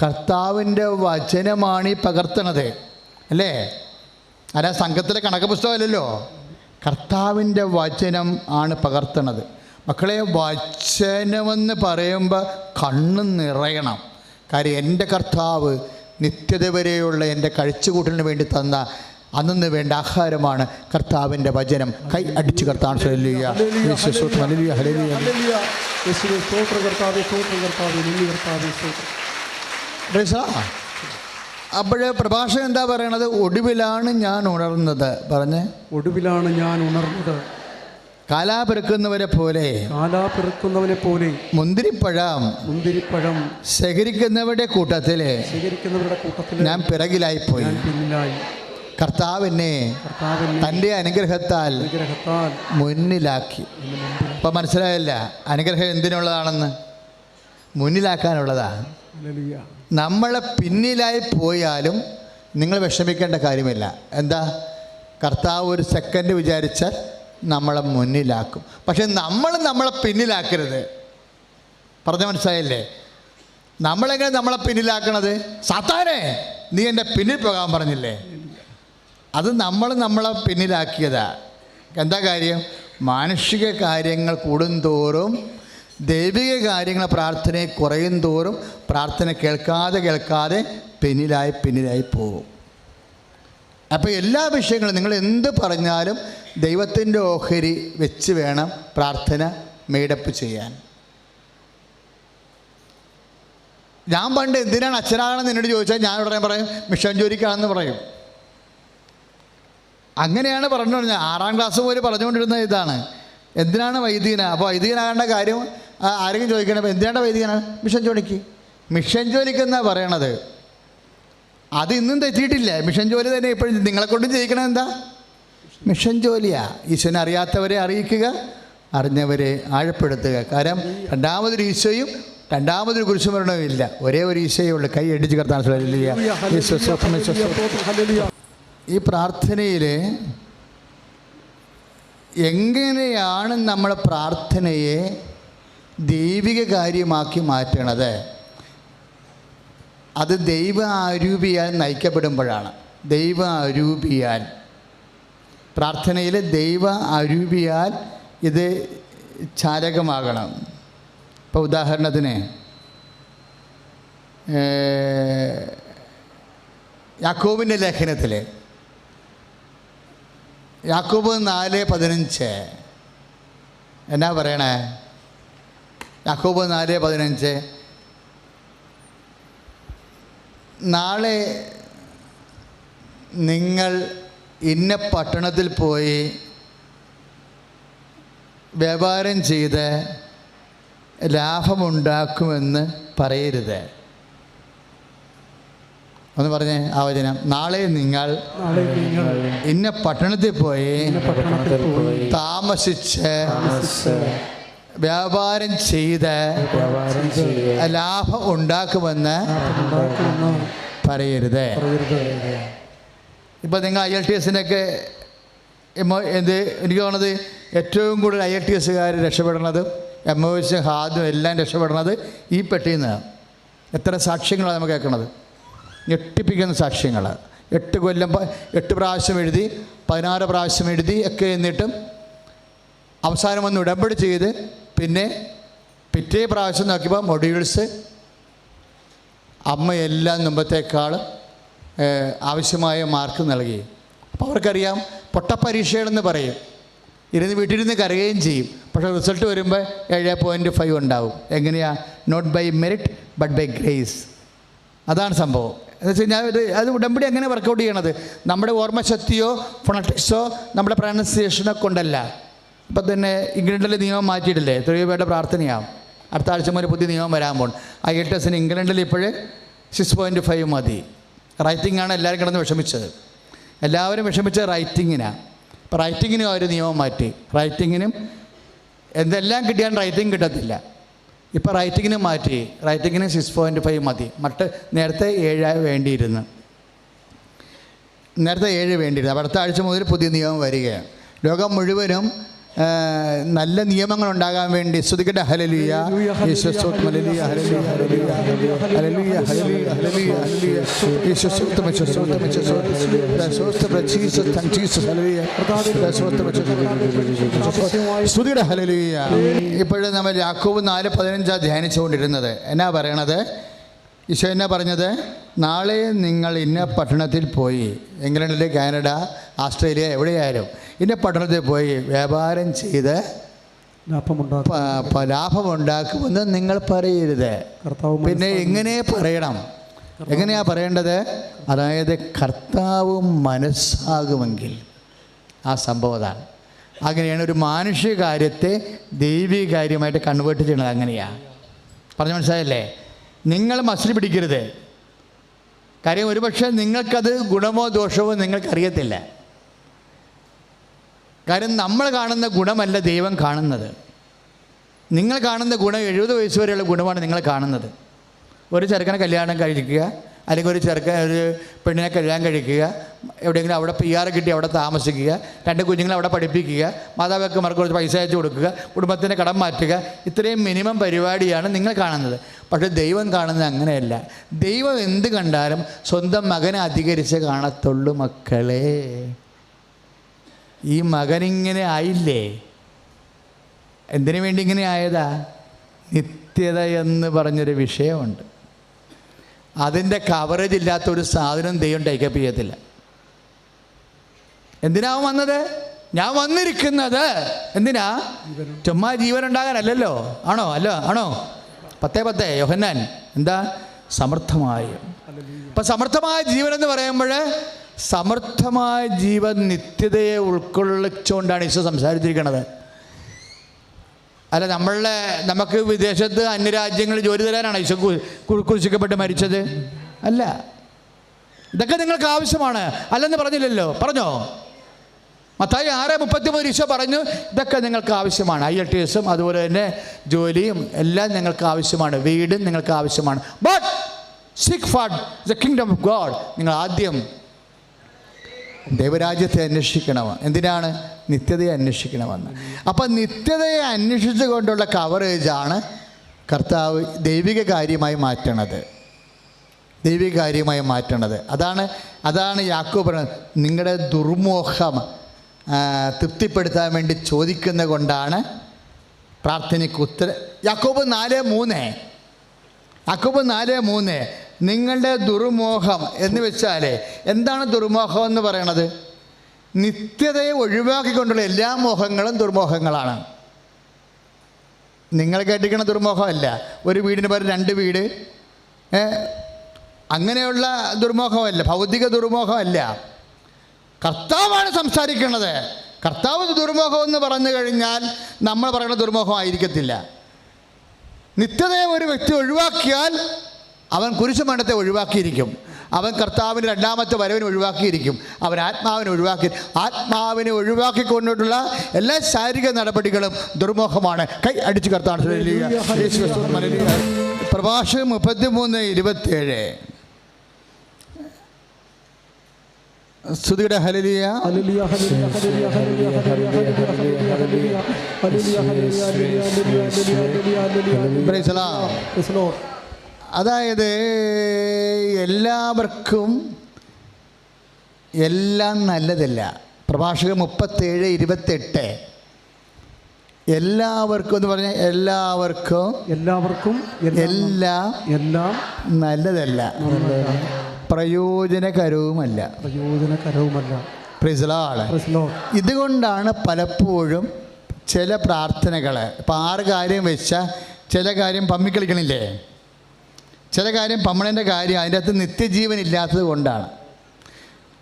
കർത്താവിൻ്റെ വചനമാണ് ഈ പകർത്തണത് അല്ലേ? അല്ല, സംഘത്തിലെ കണക്ക് പുസ്തകമല്ലല്ലോ. കർത്താവിൻ്റെ വചനം ആണ് പകർത്തണത്. മക്കളെ, വചനമെന്ന് പറയുമ്പോൾ കണ്ണ് നിറയണം. കാര്യം എൻ്റെ കർത്താവ് നിത്യത വരെയുള്ള എൻ്റെ കഴിച്ചുകൂട്ടലിന് വേണ്ടി തന്ന അന്നു വേണ്ട ആഹാരമാണ് കർത്താവിൻ്റെ വചനം. കൈ അടിച്ച് കർത്താവ് അപ്പോഴേ പ്രഭാഷകൻ എന്താ പറയണത്? ഒടുവിലാണ് ഞാൻ ഉണർന്നത്. പറഞ്ഞ്, ഒടുവിലാണ് ഞാൻ ഉണർന്നത്. കാലാപെറുക്കുന്നവനെ പോലെ മുന്തിരിപ്പഴം ശേഖരിക്കുന്നവരുടെ കൂട്ടത്തിൽ ഞാൻ പിറകിലായിപ്പോയി. കർത്താവിനെ തൻ്റെ അനുഗ്രഹത്താൽ മുന്നിലാക്കി. അപ്പം മനസ്സിലായല്ല, അനുഗ്രഹം എന്തിനുള്ളതാണെന്ന്? മുന്നിലാക്കാനുള്ളതാണ്. നമ്മളെ പിന്നിലായി പോയാലും നിങ്ങൾ വിഷമിക്കേണ്ട കാര്യമില്ല. എന്താ? കർത്താവ് ഒരു സെക്കൻഡ് വിചാരിച്ചാൽ നമ്മളെ മുന്നിലാക്കും. പക്ഷെ നമ്മളെ പിന്നിലാക്കരുത്. പറഞ്ഞ മനസ്സിലായില്ലേ? നമ്മളെങ്ങനെ നമ്മളെ പിന്നിലാക്കണത്? സാത്താനെ, നീ എൻ്റെ പിന്നിൽ പോകാൻ പറഞ്ഞില്ലേ? അത് നമ്മളെ പിന്നിലാക്കിയതാ. എന്താ കാര്യം? മാനുഷിക കാര്യങ്ങൾ കൂടുന്തോറും ദൈവിക കാര്യങ്ങൾ പ്രാർത്ഥനയെ കുറയും തോറും പ്രാർത്ഥന കേൾക്കാതെ പിന്നിലായി പോകും. അപ്പോൾ എല്ലാ വിഷയങ്ങളും നിങ്ങൾ എന്ത് പറഞ്ഞാലും ദൈവത്തിൻ്റെ ഓഹരി വെച്ച് വേണം പ്രാർത്ഥന മെയ്ഡപ്പ് ചെയ്യാൻ. ഞാൻ പണ്ട് എന്തിനാണ് അച്ഛനാകണമെന്ന് എന്നോട് ചോദിച്ചാൽ ഞാൻ ഉടനെ പറയും മിഷൻ ജോലിക്കാണെന്ന് പറയും. അങ്ങനെയാണ് പറഞ്ഞു. 6ാം ക്ലാസ് മുതൽ പറഞ്ഞുകൊണ്ടിരുന്ന ഇതാണ്, എന്തിനാണ് വൈദികന? അപ്പോൾ വൈദികനാകേണ്ട കാര്യം ആരെങ്കിലും ചോദിക്കണം, അപ്പോൾ എന്തിനാണ് വൈദികനാണ്? മിഷൻ ജോലിക്കെന്നാണ് പറയണത്. അത് ഇന്നും തെറ്റിയിട്ടില്ല. മിഷൻ ജോലി തന്നെ ഇപ്പോഴും നിങ്ങളെ കൊണ്ടും ചെയ്യിക്കണം. എന്താ മിഷൻ ജോലിയാണ്? ഈശോനെ അറിയാത്തവരെ അറിയിക്കുക, അറിഞ്ഞവരെ ആഴപ്പെടുത്തുക. കാരണം രണ്ടാമതൊരു ഈശോയും രണ്ടാമതൊരു കുരിശുമരണവും ഇല്ല, ഒരേ ഒരു ഈശോയേ ഉള്ളൂ. കൈ അടിച്ച് കർത്താൻ. ഈ പ്രാർത്ഥനയിൽ എങ്ങനെയാണ് നമ്മൾ പ്രാർത്ഥനയെ ദൈവിക കാര്യമാക്കി മാറ്റണത്? അത് ദൈവ അരൂപിയാൽ നയിക്കപ്പെടുമ്പോഴാണ്. ദൈവ അരൂപിയാൽ, പ്രാർത്ഥനയിൽ ദൈവ അരൂപിയാൽ ഇത് ചാലകമാകണം. ഇപ്പോൾ ഉദാഹരണത്തിന് യാക്കോബിൻ്റെ ലേഖനത്തിൽ യാക്കോബ് 4:15 എന്നാ പറയണേ? യാക്കോബ് 4:15 നാളെ നിങ്ങൾ ഇന്ന പട്ടണത്തിൽ പോയി വ്യാപാരം ചെയ്ത് ലാഭമുണ്ടാക്കുമെന്ന് പറയരുത്. ഒന്ന് പറഞ്ഞേ ആ വചനം. നാളെ നിങ്ങൾ ഇന്ന പട്ടണത്തിൽ പോയി താമസിച്ച് വ്യാപാരം ചെയ്ത് ലാഭം ഉണ്ടാക്കുമെന്ന് പറയരുത്. ഇപ്പം നിങ്ങൾ IELTS-നൊക്കെ എനിക്ക് തോന്നുന്നത് ഏറ്റവും കൂടുതൽ IELTS-കാർ രക്ഷപ്പെടുന്നത്, MOS ഹാദും എല്ലാം രക്ഷപ്പെടുന്നത് ഈ പെട്ടിയിൽ നിന്നാണ്. എത്ര സാക്ഷ്യങ്ങളാണ് നമ്മൾ കേൾക്കുന്നത്, ഞെട്ടിപ്പിക്കുന്ന സാക്ഷ്യങ്ങൾ. 8 കൊല്ലം 8 പ്രാവശ്യം എഴുതി, 16 പ്രാവശ്യം എഴുതി ഒക്കെ, എന്നിട്ടും അവസാനം ഒന്ന് ഉടമ്പടി ചെയ്ത് പിന്നെ പിറ്റേ പ്രാവശ്യം നോക്കിയപ്പോൾ മൊഡ്യൂൾസ് അമ്മയെല്ലാം മുമ്പത്തേക്കാൾ ആവശ്യമായ മാർക്ക് നൽകി. അപ്പോൾ അവർക്കറിയാം പൊട്ടപ്പരീക്ഷകളെന്ന് പറയും, വീട്ടിലിരുന്ന് കരയുകയും ചെയ്യും. പക്ഷേ റിസൾട്ട് വരുമ്പോൾ 7.5 ഉണ്ടാവും. എങ്ങനെയാണ്? Not by merit but by grace. അതാണ് സംഭവം. എന്ന് വെച്ച് കഴിഞ്ഞാൽ അത് ഉടമ്പടി എങ്ങനെ വർക്കൗട്ട് ചെയ്യണത്? നമ്മുടെ ഓർമ്മശക്തിയോ ഫൊണറ്റിക്സോ നമ്മുടെ പ്രൊനൗൺസിയേഷനോ കൊണ്ടല്ല. ഇപ്പം തന്നെ ഇംഗ്ലണ്ടിലെ നിയമം മാറ്റിയിട്ടില്ലേ? എത്രയോ പേരുടെ പ്രാർത്ഥനയാവും. അടുത്ത ആഴ്ച മുതൽ പുതിയ നിയമം വരാൻ പോകും. IELTS-ന് ഇംഗ്ലണ്ടിൽ ഇപ്പോഴേ 6.5 മതി. റൈറ്റിംഗാണ് എല്ലാവരും കിടന്ന് വിഷമിച്ചത്. എല്ലാവരും വിഷമിച്ചത് റൈറ്റിങ്ങിനാണ്. ഇപ്പോൾ റൈറ്റിങ്ങിനും അവർ നിയമം മാറ്റി. റൈറ്റിങ്ങിനും എന്തെല്ലാം കിട്ടിയാൽ റൈറ്റിംഗ് കിട്ടത്തില്ല. ഇപ്പോൾ റൈറ്റിങ്ങിനും മാറ്റി. റൈറ്റിങ്ങിന് 6.5 മതി. നേരത്തെ 7 വേണ്ടിയിരുന്നു. അടുത്ത ആഴ്ച മുതൽ പുതിയ നിയമം വരികയാണ്. ലോകം മുഴുവനും നല്ല നിയമങ്ങൾ ഉണ്ടാകാൻ വേണ്ടി സ്തുതിക്കട്ടെ. ഹല്ലേലൂയ, യേശു സ്തോത്രം, hallelujah, hallelujah, hallelujah, hallelujah, hallelujah, hallelujah, hallelujah, Yesu സ്തോത്രം, യേശു സ്തോത്രം, യേശു സ്തോത്രം, ജീസസ്, താങ്ക് ജീസസ്, ഹല്ലേലൂയ, സ്തുതിക്കട്ടെ, ഹല്ലേലൂയ. ഇപ്പോഴും നമ്മൾ യാക്കോബ് 4:15 ധ്യാനിച്ചുകൊണ്ടിരുന്നത്. എന്നാ പറയണത്? ഈശോ എന്നാ പറഞ്ഞത്? നാളെ നിങ്ങൾ ഇന്ന പട്ടണത്തിൽ പോയി, ഇംഗ്ലണ്ടിൽ, കാനഡ, ഓസ്ട്രേലിയ, എവിടെയായാലും ഇന്ന പട്ടണത്തിൽ പോയി വ്യാപാരം ചെയ്ത് ലാഭമുണ്ടാക്കുമെന്ന് നിങ്ങൾ പറയരുത്. പിന്നെ എങ്ങനെ പറയണം? എങ്ങനെയാ പറയേണ്ടത്? അതായത് കർത്താവ് മനസ്സാകുമെങ്കിൽ ആ സംഭവം അതാണ്. അങ്ങനെയാണ് ഒരു മാനുഷിക കാര്യത്തെ ദൈവിക കാര്യമായിട്ട് കൺവേർട്ട് ചെയ്യണത്. അങ്ങനെയാണ് പറഞ്ഞു, മനസ്സിലായല്ലേ? നിങ്ങൾ മസിൽ പിടിക്കരുത്. കാര്യം ഒരുപക്ഷെ നിങ്ങൾക്കത് ഗുണമോ ദോഷമോ നിങ്ങൾക്കറിയത്തില്ല. കാര്യം നമ്മൾ കാണുന്ന ഗുണമല്ല ദൈവം കാണുന്നത്. നിങ്ങൾ കാണുന്ന ഗുണം 70 വയസ്സ് വരെയുള്ള ഗുണമാണ് നിങ്ങൾ കാണുന്നത്. ഒരു ചെറുക്കനെ കല്യാണം കഴിക്കുക, അല്ലെങ്കിൽ ഒരു പെണ്ണിനെ കല്യാണം കഴിക്കുക, എവിടെയെങ്കിലും അവിടെ PR കിട്ടി അവിടെ താമസിക്കുക, 2 കുഞ്ഞുങ്ങളെ അവിടെ പഠിപ്പിക്കുക, മാതാപിതാക്കന്മാർക്ക് കുറച്ച് പൈസ അയച്ചു കൊടുക്കുക, കുടുംബത്തിൻ്റെ കടം മാറ്റുക, ഇത്രയും മിനിമം പരിപാടിയാണ് നിങ്ങൾ കാണുന്നത്. പക്ഷേ ദൈവം കാണുന്നത് അങ്ങനെയല്ല. ദൈവം എന്ത് കണ്ടാലും സ്വന്തം മകനെ അധികരിച്ച് കാണത്തുള്ളൂ. മക്കളെ, ഈ മകനിങ്ങനെ ആയില്ലേ? എന്തിനു വേണ്ടി ഇങ്ങനെ ആയതാ? നിത്യത എന്ന് പറഞ്ഞൊരു വിഷയമുണ്ട്. അതിൻ്റെ കവറേജ് ഇല്ലാത്തൊരു സാധനം ദൈവം ടേക്കപ്പ് ചെയ്യത്തില്ല. എന്തിനാവും വന്നത്? ഞാൻ വന്നിരിക്കുന്നത് എന്തിനാ? ചുമ്മാ ജീവൻ ഉണ്ടാകാനല്ലല്ലോ. ആണോ? ആണോ? 10:10 യോഹന്നാൻ എന്താ? സമർത്ഥമായ. അപ്പം സമർത്ഥമായ ജീവൻ എന്ന് പറയുമ്പോൾ സമർത്ഥമായ ജീവൻ നിത്യതയെ ഉൾക്കൊള്ളിച്ചുകൊണ്ടാണ് ഈശോ സംസാരിച്ചിരിക്കുന്നത്. അല്ല, നമുക്ക് വിദേശത്ത് അന്യരാജ്യങ്ങളിൽ ജോലി തരാനാണ് ഈശോ കുരിശിക്കപ്പെട്ട് മരിച്ചത്? അല്ല. ഇതൊക്കെ നിങ്ങൾക്ക് ആവശ്യമാണ് അല്ലെന്ന് പറഞ്ഞില്ലല്ലോ. പറഞ്ഞോ? മത്തായി 6:33 ഈശോ പറഞ്ഞു ഇതൊക്കെ നിങ്ങൾക്ക് ആവശ്യമാണ്. IELTS-ഉം അതുപോലെ തന്നെ ജോലിയും എല്ലാം നിങ്ങൾക്ക് ആവശ്യമാണ്, വീടും നിങ്ങൾക്ക് ആവശ്യമാണ്. But seek for the kingdom of God. നിങ്ങൾ ആദ്യം ദൈവരാജ്യത്തെ അന്വേഷിക്കണം. എന്തിനാണ്? നിത്യതയെ അന്വേഷിക്കണമെന്ന്. അപ്പം നിത്യതയെ അന്വേഷിച്ചുകൊണ്ടുള്ള കവറേജാണ് കർത്താവ് ദൈവിക കാര്യമായി മാറ്റണത്. ദൈവിക കാര്യമായി മാറ്റേണ്ടത്. അതാണ് യാക്കോബ് പറയുന്നത്. നിങ്ങളുടെ ദുർമോഹം തൃപ്തിപ്പെടുത്താൻ വേണ്ടി ചോദിക്കുന്ന കൊണ്ടാണ് പ്രാർത്ഥനയ്ക്ക് യാക്കോബ് 4:3 നിങ്ങളുടെ ദുർമോഹം എന്ന് വെച്ചാൽ എന്താണ് ദുർമോഹം എന്ന് പറയണത്? നിത്യതയെ ഒഴിവാക്കിക്കൊണ്ടുള്ള എല്ലാ മോഹങ്ങളും ദുർമോഹങ്ങളാണ്. നിങ്ങൾ കേട്ടിരിക്കുന്ന ദുർമോഹമല്ല. ഒരു വീടിന് പകരം 2 വീട്, അങ്ങനെയുള്ള ദുർമോഹമല്ല, ഭൗതിക ദുർമോഹമല്ല. കർത്താവാണ് സംസാരിക്കുന്നത്. കർത്താവ് ദുർമോഹം എന്ന് പറഞ്ഞു കഴിഞ്ഞാൽ നമ്മൾ പറയുന്ന ദുർമോഹമായിരിക്കത്തില്ല. നിത്യതയെ ഒരു വ്യക്തി ഒഴിവാക്കിയാൽ അവൻ കുരിശുമരണത്തെ ഒഴിവാക്കിയിരിക്കും. അവൻ കർത്താവിൻ്റെ 2ാമത്തെ വരവിനെ ഒഴിവാക്കിയിരിക്കും. അവൻ ആത്മാവിനെ ഒഴിവാക്കിക്കൊണ്ടിട്ടുള്ള എല്ലാ ശാരീരിക നടപടികളും ദുർമോഹമാണ്. കൈ അടിച്ച് കർത്താവ്. പ്രഭാഷകൻ 33:27. സ്തുതിയുടെ ഹല്ലേലൂയ. Price the Lord. അതായത് എല്ലാവർക്കും എല്ലാം നല്ലതല്ല. പ്രഭാഷകൻ 37:28. എല്ലാവർക്കും എന്ന് പറഞ്ഞാൽ എല്ലാവർക്കും എല്ലാം നല്ലതല്ല, പ്രയോജനകരവുമല്ല. Price the Lord. ഇതുകൊണ്ടാണ് പലപ്പോഴും ചില പ്രാർത്ഥനകൾ, ഇപ്പം 6 കാര്യം വെച്ചാൽ ചില കാര്യം പമ്മിക്കളിക്കണില്ലേ, ചില കാര്യം പമ്മണൻ്റെ കാര്യം അതിൻ്റെ അകത്ത് നിത്യജീവൻ ഇല്ലാത്തത് കൊണ്ടാണ്.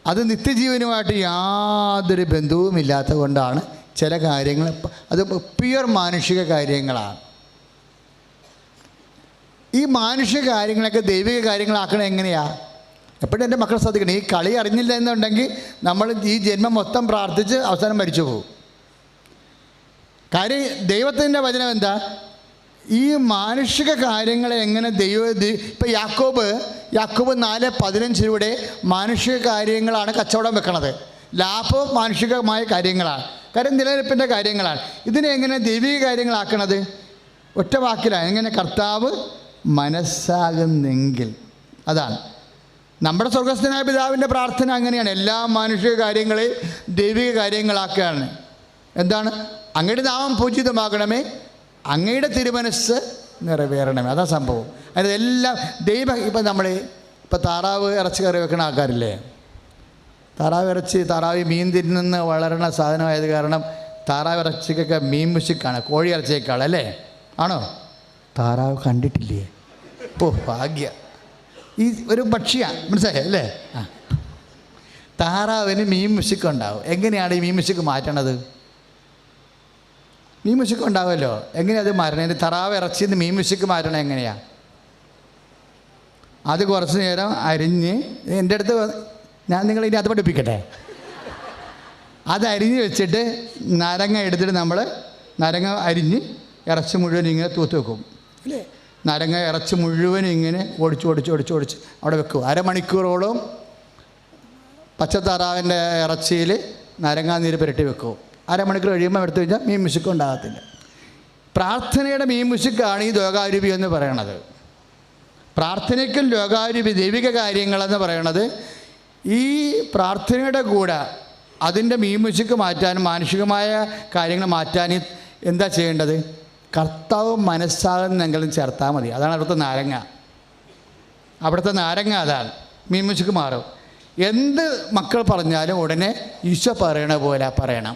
അത് നിത്യജീവനുമായിട്ട് യാതൊരു ബന്ധവുമില്ലാത്തത് കൊണ്ടാണ് ചില കാര്യങ്ങൾ, അത് പ്യുവർ മാനുഷിക കാര്യങ്ങളാണ്. ഈ മാനുഷിക കാര്യങ്ങളൊക്കെ ദൈവിക കാര്യങ്ങളാക്കണത് എങ്ങനെയാണ്? എപ്പോഴും എൻ്റെ മക്കൾ ശ്രദ്ധിക്കണം. ഈ കളി അറിഞ്ഞില്ല എന്നുണ്ടെങ്കിൽ നമ്മൾ ഈ ജന്മം മൊത്തം പ്രാർത്ഥിച്ച് അവസാനം മരിച്ചു പോകും. കാര്യം ദൈവത്തിൻ്റെ വചനം എന്താ? ഈ മാനുഷിക കാര്യങ്ങളെ എങ്ങനെ ഇപ്പം യാക്കോബ് 4:15 മാനുഷിക കാര്യങ്ങളാണ് കച്ചവടം വെക്കണത്. ലാഭം മാനുഷികമായ കാര്യങ്ങളാണ്, കാര്യം നിലനിൽപ്പിൻ്റെ കാര്യങ്ങളാണ്. ഇതിനെ എങ്ങനെ ദൈവിക കാര്യങ്ങളാക്കണത്? ഒറ്റ വാക്കിലാണ്. എങ്ങനെ? കർത്താവ് മനസ്സാകുന്നെങ്കിൽ. അതാണ് നമ്മുടെ സ്വർഗസ്ഥനായ പിതാവിൻ്റെ പ്രാർത്ഥന. അങ്ങനെയാണ്. എല്ലാ മാനുഷിക കാര്യങ്ങളെയും ദൈവിക കാര്യങ്ങളാക്കുകയാണ്. എന്താണ്? അങ്ങയുടെ നാമം പൂജിതമാകണമേ, അങ്ങയുടെ തിരുമനസ്സ് നിറവേറണമേ. അതാ സംഭവം. അതിന് എല്ലാം ഇപ്പം നമ്മൾ താറാവ് ഇറച്ചി കറി വെക്കുന്ന ആൾക്കാരില്ലേ? താറാവ് മീൻ തിന്നുന്ന വളരണ സാധനമായത് കാരണം താറാവ് ഇറച്ചിക്കൊക്കെ മീൻ മുശിക്കാണ് കോഴി ഇറച്ചിയേക്കാൾ, അല്ലേ? ആണോ? താറാവ് കണ്ടിട്ടില്ലേ? ഓ ഭാഗ്യ. ഈ ഒരു പക്ഷിയാണ്, മനസ്സിലായേ അല്ലേ? താറാവിന് മീൻ മുശിക്കുണ്ടാവും. എങ്ങനെയാണ് ഈ മീൻ മുശിക്ക് മാറ്റണത്? മീൻ മുശിക്ക് ഉണ്ടാവുമല്ലോ, എങ്ങനെയാണ് അത് മാറ്റണത്? താറാവ് ഇറച്ചിയിൽ നിന്ന് മീൻ മുശിക്ക് മാറ്റണം എങ്ങനെയാണ്? അത് കുറച്ച് നേരം അരിഞ്ഞ് എൻ്റെ അടുത്ത് ഞാൻ നിങ്ങളിനി അത് പഠിപ്പിക്കട്ടെ. അത് അരിഞ്ഞ് വെച്ചിട്ട് നാരങ്ങ എടുത്തിട്ട് നമ്മൾ നാരങ്ങ അരിഞ്ഞ് ഇറച്ചി മുഴുവൻ ഇങ്ങനെ തൂത്ത് വെക്കും, അല്ലേ? നാരങ്ങ ഇറച്ചി മുഴുവൻ ഇങ്ങനെ ഒടിച്ച് അവിടെ വെക്കും. അരമണിക്കൂറോളം പച്ചത്താറാവിൻ്റെ ഇറച്ചിയിൽ നാരങ്ങാനീര് പുരട്ടി വെക്കും. അരമണിക്കൂർ കഴിയുമ്പോൾ എടുത്തു കഴിഞ്ഞാൽ മീൻ മുശുക്ക് ഉണ്ടാകത്തില്ല. പ്രാർത്ഥനയുടെ മീൻ മുശുക്കാണ് ഈ ലോകാരൂപി എന്ന് പറയണത്. പ്രാർത്ഥനയ്ക്കും ലോകാരൂപി ദൈവിക കാര്യങ്ങളെന്ന് പറയണത് ഈ പ്രാർത്ഥനയുടെ കൂടെ അതിൻ്റെ മീൻ മുശുക്ക് മാറ്റാനും മാനുഷികമായ കാര്യങ്ങൾ മാറ്റാനും എന്താ ചെയ്യേണ്ടത്? കർത്താവ് മനസ്സാകുന്നെങ്കിലും ചേർത്താൽ മതി. അതാണ് അവിടുത്തെ നാരങ്ങ അതാണ്. മീൻ മുശുക്ക് മാറും. എന്ത് മക്കൾ പറഞ്ഞാലും ഉടനെ ഈശോ പറയണ പോലെ പറയണം.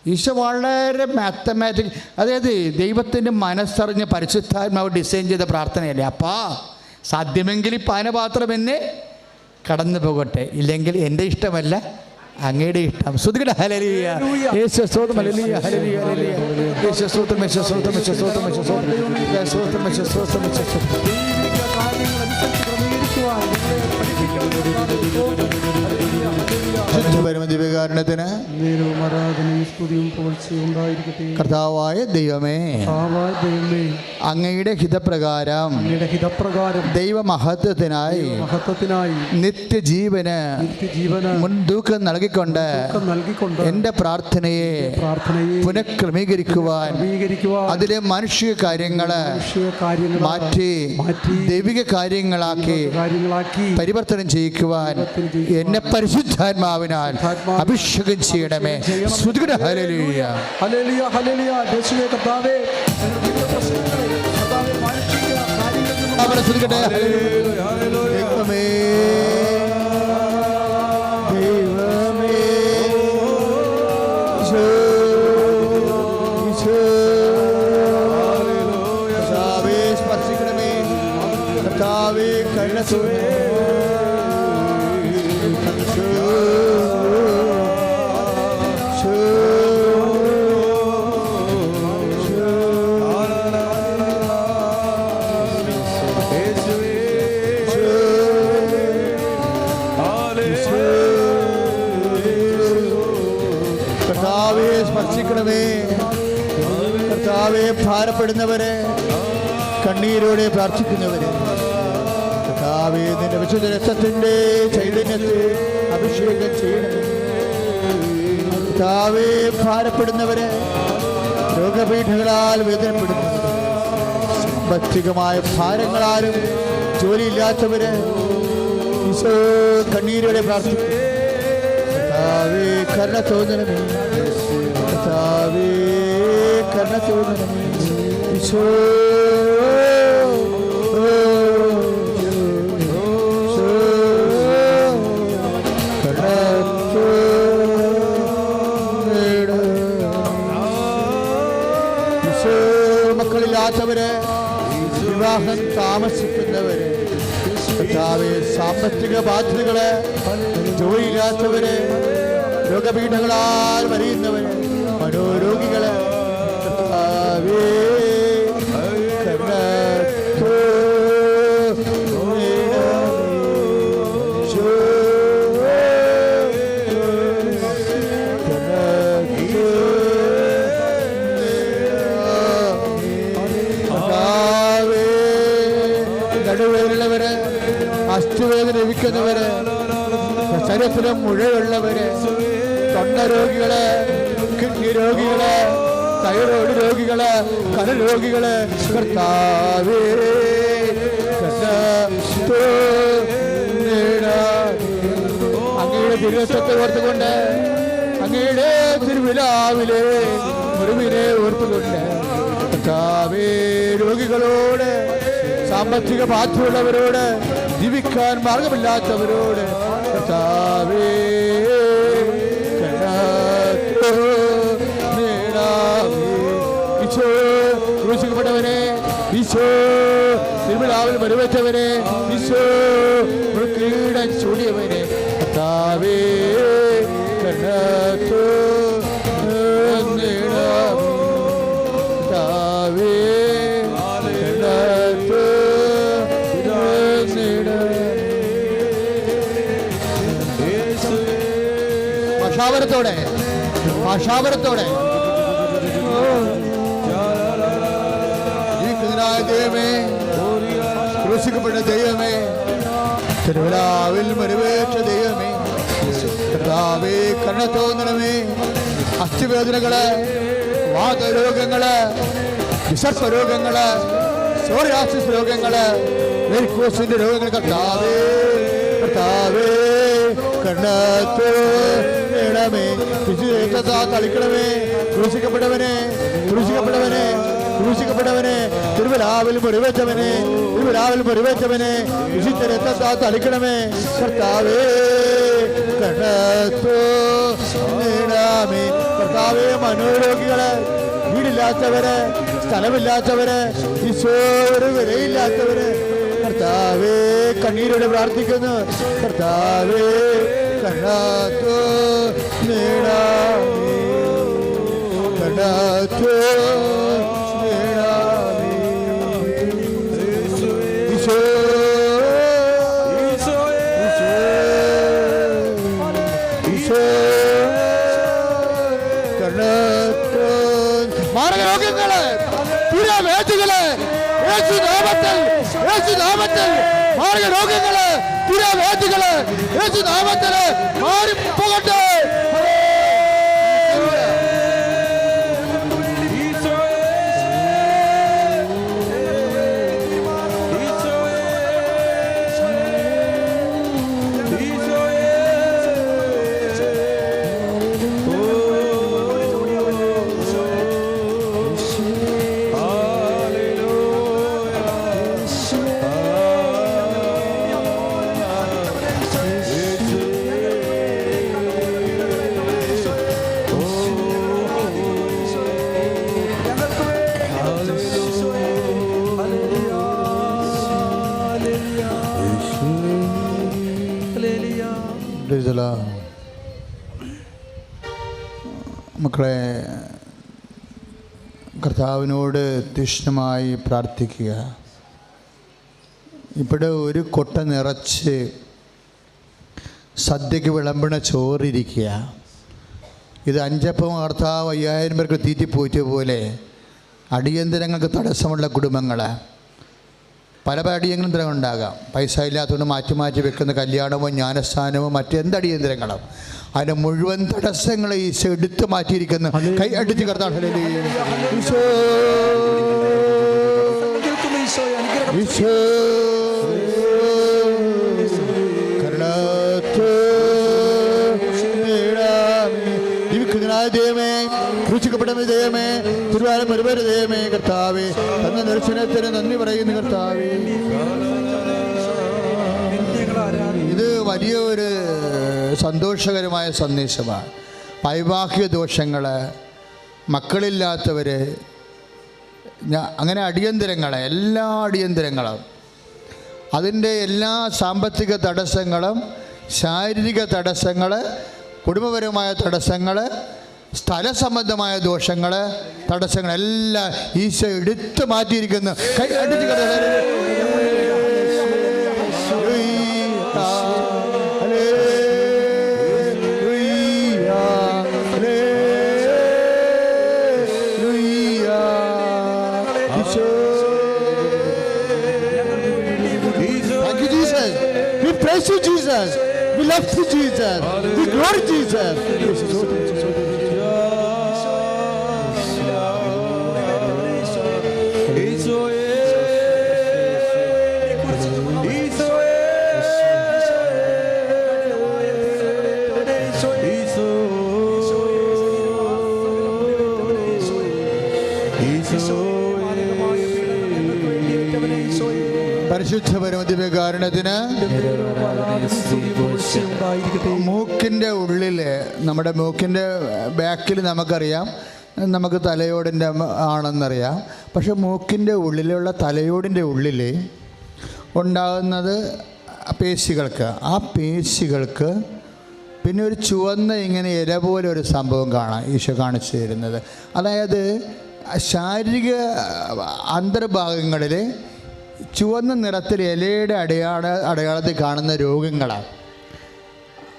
ഈശോ വളരെ മാത്തമാറ്റിക്, അതായത് ദൈവത്തിൻ്റെ മനസ്സറിഞ്ഞ് പരിശുദ്ധാത്മാവ് ഡിസൈൻ ചെയ്ത പ്രാർത്ഥനയല്ലേ. അപ്പാ സാധ്യമെങ്കിൽ ഈ പാനപാത്രം എന്നെ കടന്നു പോകട്ടെ, ഇല്ലെങ്കിൽ എൻ്റെ ഇഷ്ടമല്ല അങ്ങയുടെ ഇഷ്ടം. ശ്രുതികട ഹല്ലേലൂയ. യേശു സ്തോത്രം. Hallelujah hallelujah hallelujah. യേശു സ്തോത്രം. യേശു സ്തോത്രം. യേശു സ്തോത്രം. യേശു സ്തോത്രം. യേശു സ്തോത്രം. യേശു സ്തോത്രം. യേശു സ്തോത്രം. ദൈവിക കാര്യങ്ങൾ അനുസരിച്ച് ക്രമീകരിക്കുവാൻ നിങ്ങളെ പഠിപ്പിക്കണം. പരിശുദ്ധ പരമദിവ്യകാരുണ്യത്തിന് നേരവും ആരാധനയും സ്തുതിയും പുകഴ്ചയും ഉണ്ടായിരിക്കട്ടെ. കർത്താവായ ദൈവമേ, അങ്ങയുടെ ഹിതപ്രകാരം ദൈവമഹത്വത്തിനായി നിത്യജീവന് മുൻതൂക്കം നൽകിക്കൊണ്ട് എൻ്റെ പ്രാർത്ഥനയെ പുനഃക്രമീകരിക്കുവാൻ അതിലെ മാനുഷിക കാര്യങ്ങള് മാറ്റി ദൈവിക കാര്യങ്ങളാക്കി പരിവർത്തനം ചെയ്യിക്കുവാൻ എന്നെ പരിശുദ്ധാത്മാവിനാൽ അഭിഷേകം ചെയ്യണമേ. സ്തുതിക്കട്ടെ. Hallelujah, hallelujah, hallelujah. യേശുവേ കർത്താവേ, അവനെ സ്തുതിക്കട്ടെ. ദൈവമേ, ദൈവമേ, കർത്താവേ സ്പർശിക്കണമേ. കർത്താവേ കരുണ കർത്താവേ സ്പർശിക്കണമേ. കർത്താവേ ഭാരപ്പെടുന്നവരെ, കണ്ണീരോടെ പ്രാർത്ഥിക്കുന്നവരെ, കർത്താവേ നിന്റെ വിശുദ്ധ രക്തത്തിൻ്റെ ചൈതന്യത്തെ അഭിഷേകം ചെയ്യണമേ. കർത്താവേ ഭാരപ്പെടുന്നവരെ, രോഗപീഠങ്ങളാൽ വേദനപ്പെടുന്നവരെ, സാമ്പത്തികമായ ഭാരങ്ങളാലും ജോലിയില്ലാത്തവരെ ഈശോ കണ്ണീരോടെ പ്രാർത്ഥിക്കുന്നു. കർത്താവേ കരുണ തോന്നണമേ. കർത്താവേ കരുണ തോന്നണമേ. ഈശോ മക്കളില്ലാത്തവര്, വിവാഹം താമസിക്കുന്നവര്, കർത്താവേ സാമ്പത്തിക ബാധ്യതകള്, ജോലിയില്ലാത്തവര്, രോഗപീഠങ്ങളാൽ വരിയുന്നവര്, മനോരോഗികള്, കർത്താവേ നടുവേദനയുള്ളവര്, അസ്ഥിവേദന ലഭിക്കുന്നവര്, ശരീരത്തിലും മുഴയുള്ളവര്, തൊണ്ട രോഗികള്, കിഡ്നി രോഗികള്, തൈറോയ്ഡ് രോഗികള്, കരരോഗികള്, കർത്താവേ അങ്ങയുടെ തിരുവശത്തെ ഓർത്തുകൊണ്ട്, അങ്ങയുടെ തിരുവിലാവിലെ മുറിവിനെ ഓർത്തുകൊണ്ട്, കർത്താവേ രോഗികളോട്, സാമ്പത്തിക ബാധ്യതയുള്ളവരോട്, ജീവിക്കാൻ മാർഗമില്ലാത്തവരോട്, കർത്താവേ ഈശോ ക്രൂശിക്കപ്പെട്ടവനെ, ഈശോ തിരുവിലാവിൽ മരുവച്ചവനെ, ഈശോ കീടം ചൂടിയവനെ, കർത്താവേ കർത്താവേ ഭാഷാപരത്തോടെ ജീവിക്കുന്നതിനായ ദൈവമേ, ക്രൂശിക്കപ്പെട്ട ദൈവമേ, തിരുവിലാവിൽ മരുവേറ്റ ദൈവമേ, കർത്താവേ കരുണ തോന്നണമേ. അസ്ഥിവേദനകള്, വാതരോഗങ്ങള്, വിസർപ്പരോഗങ്ങള്, സോറിയാസിസ് രോഗങ്ങള്, വെരിക്കോസിന്റെ രോഗങ്ങൾ, കർത്താവേ കർത്താവേ കണ്ണത്തോണമേ. തളിക്കണമേ. ക്രൂശിക്കപ്പെട്ടവനെ, ക്രൂശിക്കപ്പെട്ടവനെ, ക്രൂശിക്കപ്പെട്ടവനെ, തിരുവിലാവിൽ മുറിവേറ്റവനെ, തിരുവിലാവിൽ മുറിവേറ്റവനെ വിശുദ്ധ രക്തത്താൽ തളിക്കണമേ. കർത്താവേ കണ്ണത്തോണമേ. കർത്താവേ മനോരോഗികള്, വീടില്ലാത്തവര്, സ്ഥലമില്ലാത്തവര്, ഈശോ ഒരു വിലയില്ലാത്തവര്, കർത്താവേ കണ്ണീരോടെ പ്രാർത്ഥിക്കുന്നു. കർത്താവേ കണ്ണത്തോ നേടാമേ, കണ്ണത്തോ നേടാമേ. ഈശോ ഈശോ ഈശോ വ്യാധികള് യേശുനാമത്തിൽ മാറിയ രോഗങ്ങള് ദുരവ്യാധികള് യേശുനാമത്തില് മാറിപ്പോകട്ടെ. മക്കളെ, കർത്താവിനോട് തീക്ഷ്ണമായി പ്രാർത്ഥിക്കുക. ഇവിടെ ഒരു കൊട്ട നിറച്ച് സദ്യക്ക് വിളമ്പണ ചോറിരിക്കുക. ഇത് 5 അപ്പം കർത്താവ് 5000 പേർക്ക് തീറ്റിപ്പോറ്റ പോലെ അടിയന്തരങ്ങൾക്ക് തടസ്സമുള്ള കുടുംബങ്ങൾ പല അടിയന്തരങ്ങളും ഉണ്ടാകാം. പൈസ ഇല്ലാത്തതുകൊണ്ട് മാറ്റി വെക്കുന്ന കല്യാണമോ ജ്ഞാനസ്ഥാനമോ മറ്റെന്തടിയന്തരങ്ങളും, അതിൻ്റെ മുഴുവൻ തടസ്സങ്ങളെ ഈശോ എടുത്തു മാറ്റിയിരിക്കുന്നു. കൈ അടിച്ച് കർത്താവ് ദൈവമേ, ക്രൂശിക്കപ്പെട്ട ദൈവമേ, തിരുവാലം ഒരുവരെ ദൈവമേ, കർത്താവേ തന്ന ദർശനത്തിന് നന്ദി പറയുന്നു കർത്താവേ. ഇത് വലിയൊരു സന്തോഷകരമായ സന്ദേശമാണ്. വൈവാഹിക ദോഷങ്ങൾ, മക്കളില്ലാത്തവർ, അങ്ങനെ അടിയന്തരങ്ങളെ എല്ലാ അടിയന്തരങ്ങളും, അതിൻ്റെ എല്ലാ സാമ്പത്തിക തടസ്സങ്ങളും, ശാരീരിക തടസ്സങ്ങൾ, കുടുംബപരമായ തടസ്സങ്ങൾ, സ്ഥലസംബന്ധമായ ദോഷങ്ങൾ, തടസ്സങ്ങളെല്ലാം ഈശോ എടുത്തു മാറ്റിയിരിക്കുന്നു. കൈ അടിച്ച് Jesus, we love you Jesus, we glory Jesus. പരിശുദ്ധ പരമദിവ്യകാരുണ്യത്തിന് മൂക്കിൻ്റെ ഉള്ളിൽ, നമ്മുടെ മൂക്കിൻ്റെ ബാക്കിൽ നമുക്കറിയാം, നമുക്ക് തലയോടിൻ്റെ ആണെന്നറിയാം. പക്ഷെ മൂക്കിൻ്റെ ഉള്ളിലുള്ള തലയോടിൻ്റെ ഉള്ളിൽ ഉണ്ടാകുന്നത് പേശികൾക്ക്, ആ പേശികൾക്ക് പിന്നെ ഒരു ചുവന്ന ഇങ്ങനെ ഇല പോലെ ഒരു സംഭവം കാണാം ഈശോ കാണിച്ചു തരുന്നത്. അതായത് ശാരീരിക അന്തർഭാഗങ്ങളിൽ ചുവന്ന നിറത്തിൽ ഇലയുടെ അടയാളത്തിൽ കാണുന്ന രോഗങ്ങളാണ്.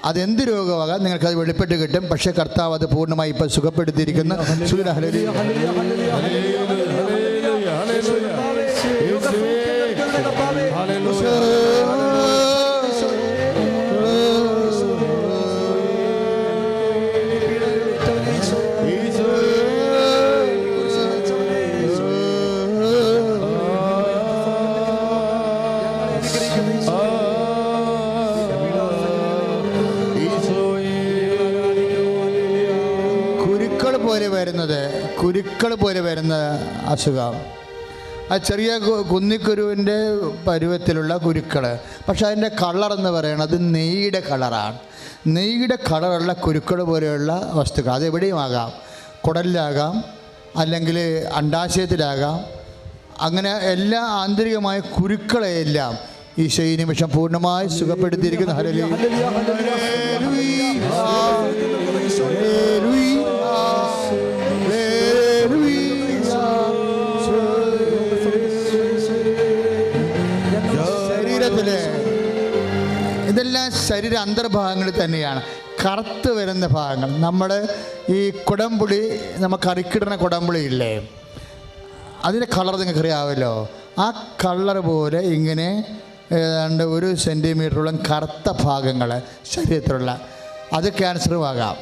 അതെന്ത് രോഗമാകാം, നിങ്ങൾക്കത് വെളിപ്പെട്ട് കിട്ടും. പക്ഷേ കർത്താവ് അത് പൂർണ്ണമായി ഇപ്പോൾ സുഖപ്പെടുത്തിയിരിക്കുന്നു. കുരുക്കൾ പോലെ വരുന്ന അസുഖം, ആ ചെറിയ കുന്നിക്കുരുവിൻ്റെ പരുവത്തിലുള്ള കുരുക്കൾ. പക്ഷെ അതിൻ്റെ കളറെന്ന് പറയുന്നത് നെയ്യുടെ കളറാണ്. നെയ്യുടെ കളറുള്ള കുരുക്കൾ പോലെയുള്ള വസ്തുക്കൾ അതെവിടെയും ആകാം. കുടലിലാകാം, അല്ലെങ്കിൽ അണ്ഡാശയത്തിലാകാം. അങ്ങനെ എല്ലാ ആന്തരികമായ കുരുക്കളെയെല്ലാം ഈശോ ഈ നിമിഷം പൂർണ്ണമായി സുഖപ്പെടുത്തിയിരിക്കുന്നു. ഇതെല്ലാം ശരീര അന്തർഭാഗങ്ങളിൽ തന്നെയാണ്. കറുത്ത് വരുന്ന ഭാഗങ്ങൾ, നമ്മൾ ഈ കുടംപുളി, നമുക്ക് കറിക്കിടുന്ന കുടംപുളി ഇല്ലേ, അതിൻ്റെ കളർ നിങ്ങൾക്ക് അറിയാമല്ലോ. ആ കളർ പോലെ ഇങ്ങനെ ഏതാണ്ട് 1 സെൻറ്റിമീറ്ററോളം കറുത്ത ഭാഗങ്ങൾ ശരീരത്തിലുള്ള അത് ക്യാൻസറും ആകാം,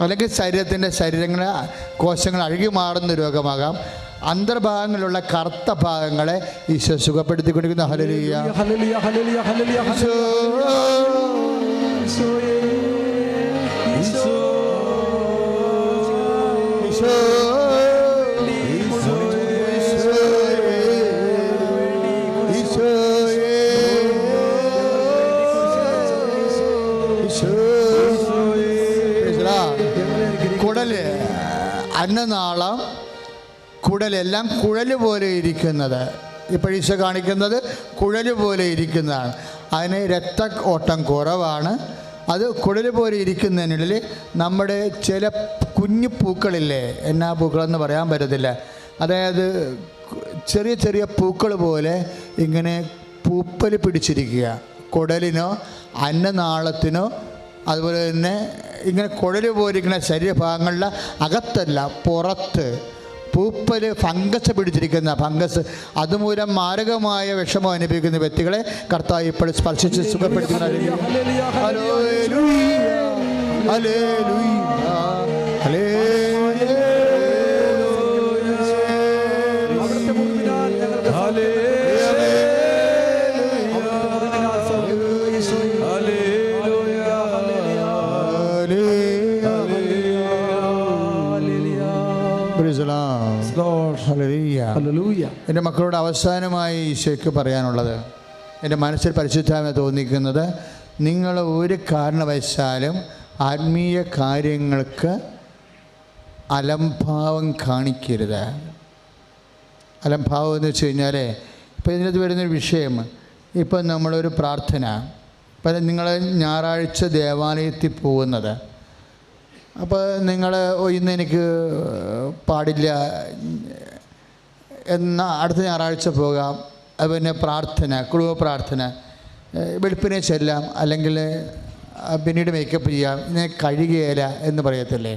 അല്ലെങ്കിൽ ശരീരങ്ങൾ കോശങ്ങൾ അഴുകി മാറുന്ന രോഗമാകാം. അന്തർഭാഗങ്ങളിലുള്ള കറുത്ത ഭാഗങ്ങളെ ഈശോ സുഖപ്പെടുത്തിക്കൊണ്ടിരിക്കുന്ന. ഹല്ലേലൂയ ഹല്ലേലൂയ ഹല്ലേലൂയ ഹല്ലേലൂയ ഈശോയേ ഈശോ ഈശോ കുടല്, അന്നനാളം, കുടലെല്ലാം കുഴല് പോലെ ഇരിക്കുന്നത്. ഇപ്പോൾ ഈശോ കാണിക്കുന്നത് കുഴല് പോലെ ഇരിക്കുന്നതാണ്. അതിന് രക്ത ഓട്ടം കുറവാണ്. അത് കുഴല് പോലെ ഇരിക്കുന്നതിനുള്ളിൽ നമ്മുടെ ചില കുഞ്ഞു പൂക്കളില്ലേ, എന്നാ പൂക്കളെന്ന് പറയാൻ പറ്റത്തില്ല, അതായത് ചെറിയ ചെറിയ പൂക്കൾ പോലെ ഇങ്ങനെ പൂപ്പൽ പിടിച്ചിരിക്കുക. കുടലിനോ അന്നനാളത്തിനോ അതുപോലെ തന്നെ ഇങ്ങനെ കുഴൽ പോലിരിക്കുന്ന ശരീരഭാഗങ്ങളുടെ അകത്തല്ല പുറത്ത് പൂപ്പൽ, ഫംഗസ് പിടിച്ചിരിക്കുന്ന ഫംഗസ്, അതുമൂലം മാരകമായ വിഷമം അനുഭവിക്കുന്ന വ്യക്തികളെ കർത്താവ് ഇപ്പോൾ സ്പർശിച്ച് സുഖപ്പെടുത്തുന്ന. എൻ്റെ മക്കളോട് അവസാനമായി ഈശോയ്ക്ക് പറയാനുള്ളത്, എൻ്റെ മനസ്സിൽ പരിശുദ്ധാത്മ തോന്നിക്കുന്നത്, നിങ്ങൾ ഒരു കാരണവശാലും ആത്മീയ കാര്യങ്ങൾക്ക് അലംഭാവം കാണിക്കരുത്. അലംഭാവം എന്ന് വെച്ച് കഴിഞ്ഞാൽ, ഇപ്പോൾ ഇതിനകത്ത് വരുന്നൊരു വിഷയം, ഇപ്പം നമ്മളൊരു പ്രാർത്ഥന, ഇപ്പം നിങ്ങൾ ഞായറാഴ്ച ദേവാലയത്തിൽ പോകുന്നത്, അപ്പോൾ നിങ്ങൾ ഇന്ന് എനിക്ക് പാടില്ല എന്നാൽ അടുത്ത ഞായറാഴ്ച പോകാം. അത് പിന്നെ പ്രാർത്ഥന, കുടുംബ പ്രാർത്ഥന, വെളുപ്പിനെ ചെല്ലാം, അല്ലെങ്കിൽ പിന്നീട് മേക്കപ്പ് ചെയ്യാം, ഇങ്ങനെ കഴുകിയേല എന്ന് പറയത്തില്ലേ.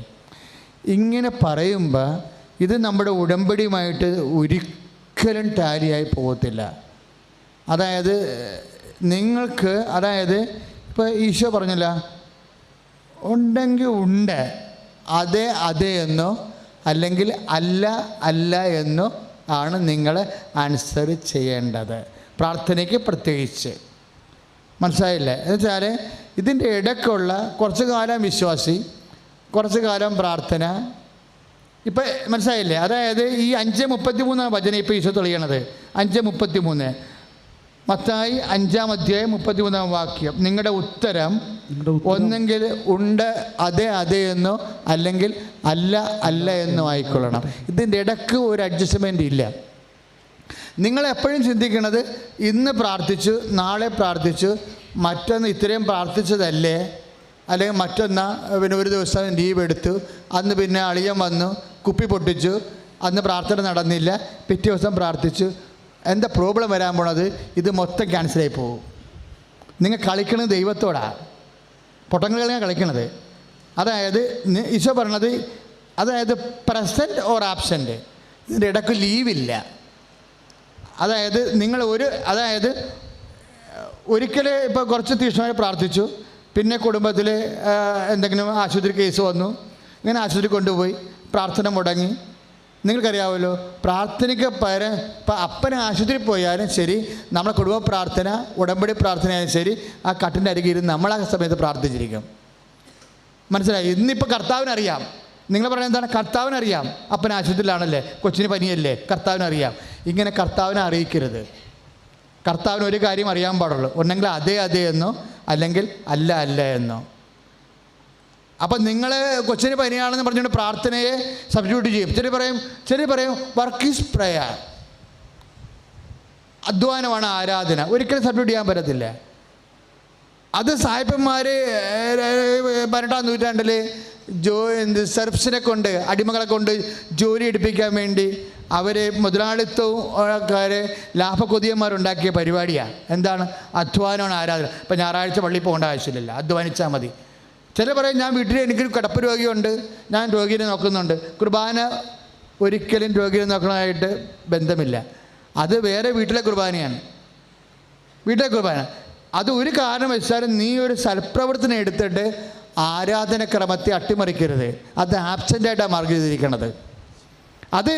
ഇങ്ങനെ പറയുമ്പോൾ ഇത് നമ്മുടെ ഉടമ്പടിയുമായിട്ട് ഒരിക്കലും ടാലിയായി പോകത്തില്ല. അതായത് നിങ്ങൾക്ക്, അതായത് ഇപ്പോൾ ഈശോ പറഞ്ഞില്ല, ഉണ്ടെങ്കിൽ ഉണ്ട്, അതെ അതെ എന്നോ അല്ലെങ്കിൽ അല്ല അല്ല എന്നോ ആണ് നിങ്ങൾ ആൻസർ ചെയ്യേണ്ടത്. പ്രാർത്ഥനയ്ക്ക് പ്രത്യേകിച്ച് മനസ്സിലായില്ലേ? എന്നുവെച്ചാൽ ഇതിൻ്റെ ഇടയ്ക്കുള്ള കുറച്ച് കാലം വിശ്വാസി, കുറച്ച് കാലം പ്രാർത്ഥന. ഇപ്പം മനസ്സിലായില്ലേ? അതായത് ഈ 5:33 വചനം ഇപ്പോൾ ഈശോ തെളിയണത്. 5:33 മത്തായി 5-ാം അധ്യായം 33-ാം വാക്യം. നിങ്ങളുടെ ഉത്തരം ഒന്നെങ്കിൽ ഉണ്ട് അതെ അതെ എന്നോ അല്ലെങ്കിൽ അല്ല അല്ല എന്നോ ആയിക്കൊള്ളണം. ഇതിൻ്റെ ഇടയ്ക്ക് ഒരു അഡ്ജസ്റ്റ്മെൻ്റ് ഇല്ല. നിങ്ങളെപ്പോഴും ചിന്തിക്കണത് ഇന്ന് പ്രാർത്ഥിച്ചു, നാളെ പ്രാർത്ഥിച്ചു, മറ്റൊന്ന് ഇത്രയും പ്രാർത്ഥിച്ചതല്ലേ, അല്ലെങ്കിൽ മറ്റൊന്ന് പിന്നെ ഒരു ദിവസം ലീവ് എടുത്തു, അന്ന് പിന്നെ അളിയൻ വന്നു കുപ്പി പൊട്ടിച്ചു, അന്ന് പ്രാർത്ഥന നടന്നില്ല, പിറ്റേ ദിവസം പ്രാർത്ഥിച്ചു. എന്താ പ്രോബ്ലം വരാൻ പോണത്? ഇത് മൊത്തം ക്യാൻസലായി പോകും. നിങ്ങൾ കളിക്കണത് ദൈവത്തോടാണ്, പൊട്ടങ്ങളിലാണ് കളിക്കണത്. അതായത് ഈശോ പറഞ്ഞത്, അതായത് പ്രസൻറ്റ് ഓർ ആബ്സെൻറ്റ്, ഇതിൻ്റെ ഇടയ്ക്ക് ലീവില്ല. അതായത് നിങ്ങൾ അതായത് ഒരിക്കൽ ഇപ്പോൾ കുറച്ച് തീക്ഷ്ണമായി പ്രാർത്ഥിച്ചു, പിന്നെ കുടുംബത്തിൽ എന്തെങ്കിലും ആശുപത്രി കേസ് വന്നു, ഇങ്ങനെ ആശുപത്രി കൊണ്ടുപോയി, പ്രാർത്ഥന മുടങ്ങി. നിങ്ങൾക്കറിയാമല്ലോ, പ്രാർത്ഥനയ്ക്ക് പകരം ഇപ്പം അപ്പന് ആശുപത്രി പോയാലും ശരി, നമ്മളെ കുടുംബ പ്രാർത്ഥന, ഉടമ്പടി പ്രാർത്ഥനയായാലും ശരി, ആ കട്ടിൻ്റെ അരികിൽ ഇരുന്ന് നമ്മൾ ആ സമയത്ത് പ്രാർത്ഥിച്ചിരിക്കും. മനസ്സിലായി? ഇന്നിപ്പോൾ കർത്താവിനറിയാം. നിങ്ങൾ പറയുന്നത് എന്താണ്? കർത്താവിനറിയാം അപ്പൻ ആശുപത്രിയിലാണല്ലേ, കൊച്ചിന് പനിയല്ലേ, കർത്താവിനറിയാം. ഇങ്ങനെ കർത്താവിനെ അറിയിക്കരുത്. കർത്താവിന് ഒരു കാര്യം അറിയാൻ പാടുള്ളൂ, ഒന്നെങ്കിൽ അതെ അതെ എന്നോ അല്ലെങ്കിൽ അല്ല അല്ല എന്നോ. അപ്പം നിങ്ങൾ കൊച്ചിന് പനിയാണെന്ന് പറഞ്ഞുകൊണ്ട് പ്രാർത്ഥനയെ സബ്സ്റ്റിറ്റ്യൂട്ട് ചെയ്യും. ചില പറയും വർക്ക് ഈസ് പ്രയർ, അധ്വാനമാണ് ആരാധന. ഒരിക്കലും സബ്സ്റ്റിറ്റ്യൂട്ട് ചെയ്യാൻ പറ്റത്തില്ല. അത് സായിപ്പന്മാർ 18-ാം നൂറ്റാണ്ടിൽ സെർഫ്സിനെ കൊണ്ട്, അടിമകളെ കൊണ്ട് ജോലി എടുപ്പിക്കാൻ വേണ്ടി അവർ മുതലാളിത്തവും ലാഭക്കൊതിയന്മാരുണ്ടാക്കിയ പരിപാടിയാണ്. എന്താണ്? അധ്വാനമാണ് ആരാധന. ഇപ്പം ഞായറാഴ്ച പള്ളിയിൽ പോകേണ്ട ആവശ്യമില്ല, അധ്വാനിച്ചാൽ മതി. ചില പറയും ഞാൻ വീട്ടിൽ എനിക്ക് കിടപ്പ് രോഗിയുണ്ട്, ഞാൻ രോഗിയെ നോക്കുന്നുണ്ട്, കുർബാന ഒരിക്കലും രോഗിയെ നോക്കണമായിട്ട് ബന്ധമില്ല. അത് വേറെ വീട്ടിലെ കുർബാനയാണ്, വീട്ടിലെ കുർബാന. അത് ഒരു കാരണം വെച്ചാലും നീ ഒരു സൽപ്രവർത്തനം എടുത്തിട്ട് ആരാധനക്രമത്തെ അട്ടിമറിക്കരുത്. അത് ആബ്സെൻ്റായിട്ടാണ് മാർക്ക് ചെയ്തിരിക്കുന്നത്. അത്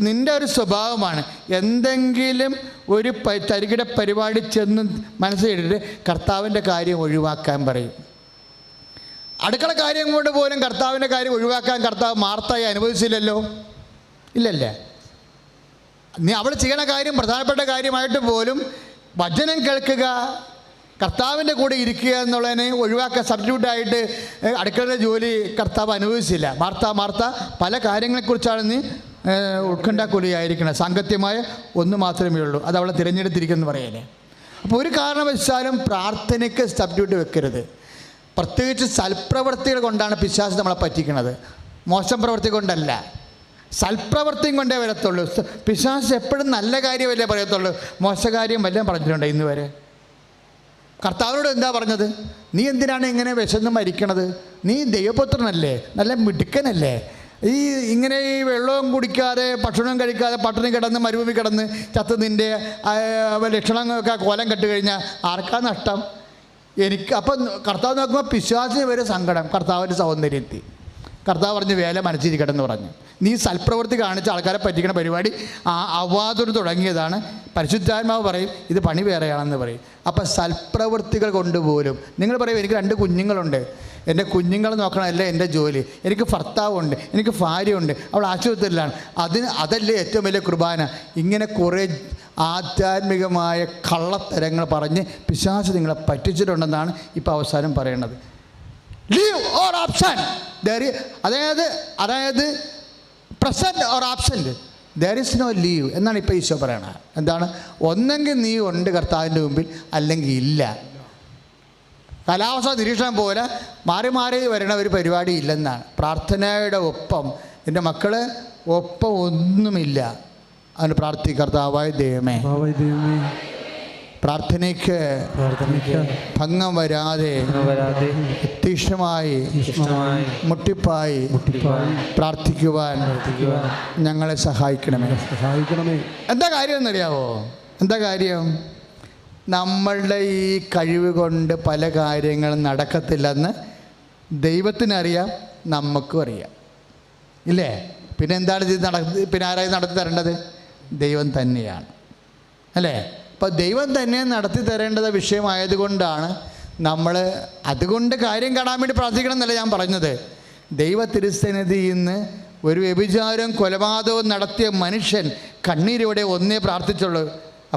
നിൻ്റെ ഒരു സ്വഭാവമാണ്. എന്തെങ്കിലും ഒരു തരികിട പരിപാടി ചെന്ന് മനസ്സിലിട്ട് കർത്താവിൻ്റെ കാര്യം ഒഴിവാക്കാൻ പറയും. അടുക്കള കാര്യം കൊണ്ട് പോലും കർത്താവിൻ്റെ കാര്യം ഒഴിവാക്കാൻ കർത്താവ് മാർത്തയെ അനുവദിച്ചില്ലല്ലോ, ഇല്ലല്ലേ? നീ അവൾ ചെയ്യണ കാര്യം പ്രധാനപ്പെട്ട കാര്യമായിട്ട് പോലും വചനം കേൾക്കുക, കർത്താവിൻ്റെ കൂടെ ഇരിക്കുക എന്നുള്ളതിനെ ഒഴിവാക്കാൻ സബ്സ്റ്റിറ്റ്യൂട്ടായിട്ട് അടുക്കളയുടെ ജോലി കർത്താവ് അനുവദിച്ചില്ല. മാർത്ത പല കാര്യങ്ങളെക്കുറിച്ചാണ് നീ ഉത്കണ്ഠാക്കുലിയായിരിക്കണം. സാങ്കത്യമായ ഒന്ന് മാത്രമേ ഉള്ളൂ, അത് അവളെ തിരഞ്ഞെടുത്തിരിക്കുമെന്ന് പറയലേ. അപ്പോൾ ഒരു കാരണവശാലും പ്രാർത്ഥനയ്ക്ക് സബ്സ്റ്റിറ്റ്യൂട്ട് വെക്കരുത്. പ്രത്യേകിച്ച് സൽപ്രവൃത്തികൾ കൊണ്ടാണ് പിശാച് നമ്മളെ പറ്റിക്കുന്നത്, മോശം പ്രവൃത്തി കൊണ്ടല്ല. സൽപ്രവൃത്തിയും കൊണ്ടേ വരത്തുള്ളൂ. പിശാച് എപ്പോഴും നല്ല കാര്യമല്ലേ പറയത്തുള്ളൂ, മോശകാര്യം വല്ലതും പറഞ്ഞിട്ടുണ്ടോ ഇന്ന് വരെ? കർത്താവിനോട് എന്താ പറഞ്ഞത്? നീ എന്തിനാണ് ഇങ്ങനെ വിശന്ന് മരിക്കണത്? നീ ദൈവപുത്രനല്ലേ, നല്ല മിടുക്കനല്ലേ? ഇങ്ങനെ ഈ വെള്ളവും കുടിക്കാതെ ഭക്ഷണവും കഴിക്കാതെ പട്ടിണി കിടന്ന് മരുഭൂമി കിടന്ന് ചത്ത് നിൻ്റെ ലക്ഷണങ്ങളൊക്കെ കോലം കെട്ട് കഴിഞ്ഞാൽ ആർക്കാ നഷ്ടം? എനിക്ക്. അപ്പം കർത്താവ് നോക്കുമ്പോൾ പിശാചിന് വരെ സങ്കടം കർത്താവിൻ്റെ സൗന്ദര്യത്തിൽ. കർത്താവ് പറഞ്ഞ് വേല മനസ്സിരിക്കട്ടെന്ന് പറഞ്ഞു. നീ സൽപ്രവൃത്തി കാണിച്ച ആൾക്കാരെ പറ്റിക്കുന്ന പരിപാടി അവ്വാദൂർ തുടങ്ങിയതാണ്. പരിശുദ്ധാത്മാവ് പറയും ഇത് പണി വേറെയാണെന്ന് പറയും. അപ്പം സൽപ്രവൃത്തികൾ കൊണ്ടുപോലും നിങ്ങൾ പറയും എനിക്ക് 2 കുഞ്ഞുങ്ങളുണ്ട്, എൻ്റെ കുഞ്ഞുങ്ങളെ നോക്കണമല്ലേ എൻ്റെ ജോലി, എനിക്ക് ഭർത്താവുണ്ട്, എനിക്ക് ഭാര്യയുണ്ട്, അവൾ ആശുപത്രിയിലാണ്, അതല്ലേ ഏറ്റവും വലിയ കുർബാന. ഇങ്ങനെ കുറേ ആധ്യാത്മികമായ കള്ളത്തരങ്ങൾ പറഞ്ഞ് പിശാച് നിങ്ങളെ പറ്റിച്ചിട്ടുണ്ടെന്നാണ് ഇപ്പോൾ അവസാനം പറയണത്. ലീവ് ഓർ ആബ്സെൻറ്റ്, അതായത് present or absent, there is no leave എന്നാണ് ഇപ്പോൾ ഈശോ പറയണത്. എന്താണ്? ഒന്നെങ്കിൽ നീ ഉണ്ട് കർത്താവിൻ്റെ മുമ്പിൽ, അല്ലെങ്കിൽ ഇല്ല. കാലാവസ്ഥ നിരീക്ഷണം പോലെ മാറി മാറി വരണ ഒരു പരിപാടി ഇല്ലെന്നാണ്. പ്രാർത്ഥനയുടെ ഒപ്പം എൻ്റെ മക്കൾ ഒപ്പം ഒന്നുമില്ല. അതിന് പ്രാർത്ഥികർത്താവായ ദൈവമേ, പ്രാർത്ഥനയ്ക്ക് ഭംഗം വരാതെ തീക്ഷ്ണമായി മുട്ടിപ്പായി പ്രാർത്ഥിക്കുവാൻ ഞങ്ങളെ സഹായിക്കണമേ. എന്താ കാര്യം എന്നറിയാവോ? എന്താ കാര്യം? നമ്മളുടെ ഈ കഴിവ് കൊണ്ട് പല കാര്യങ്ങളും നടക്കത്തില്ലെന്ന് ദൈവത്തിനറിയാം, നമുക്കും അറിയാം, ഇല്ലേ? പിന്നെ എന്താണ് പിന്നെ ആരായി നടത്തി തരേണ്ടത്? ദൈവം തന്നെയാണ്, അല്ലേ? അപ്പോൾ ദൈവം തന്നെ നടത്തി തരേണ്ടത് വിഷയമായതുകൊണ്ടാണ് നമ്മൾ അതുകൊണ്ട് കാര്യം കാണാൻ വേണ്ടി പ്രാർത്ഥിക്കണം എന്നല്ല ഞാൻ പറഞ്ഞത്. ദൈവ തിരുസന്നിധിയിൽ നിന്ന് ഒരു വ്യഭിചാരവും കൊലപാതകവും നടത്തിയ മനുഷ്യൻ കണ്ണീരോടെ ഒന്നേ പ്രാർത്ഥിച്ചുള്ളൂ,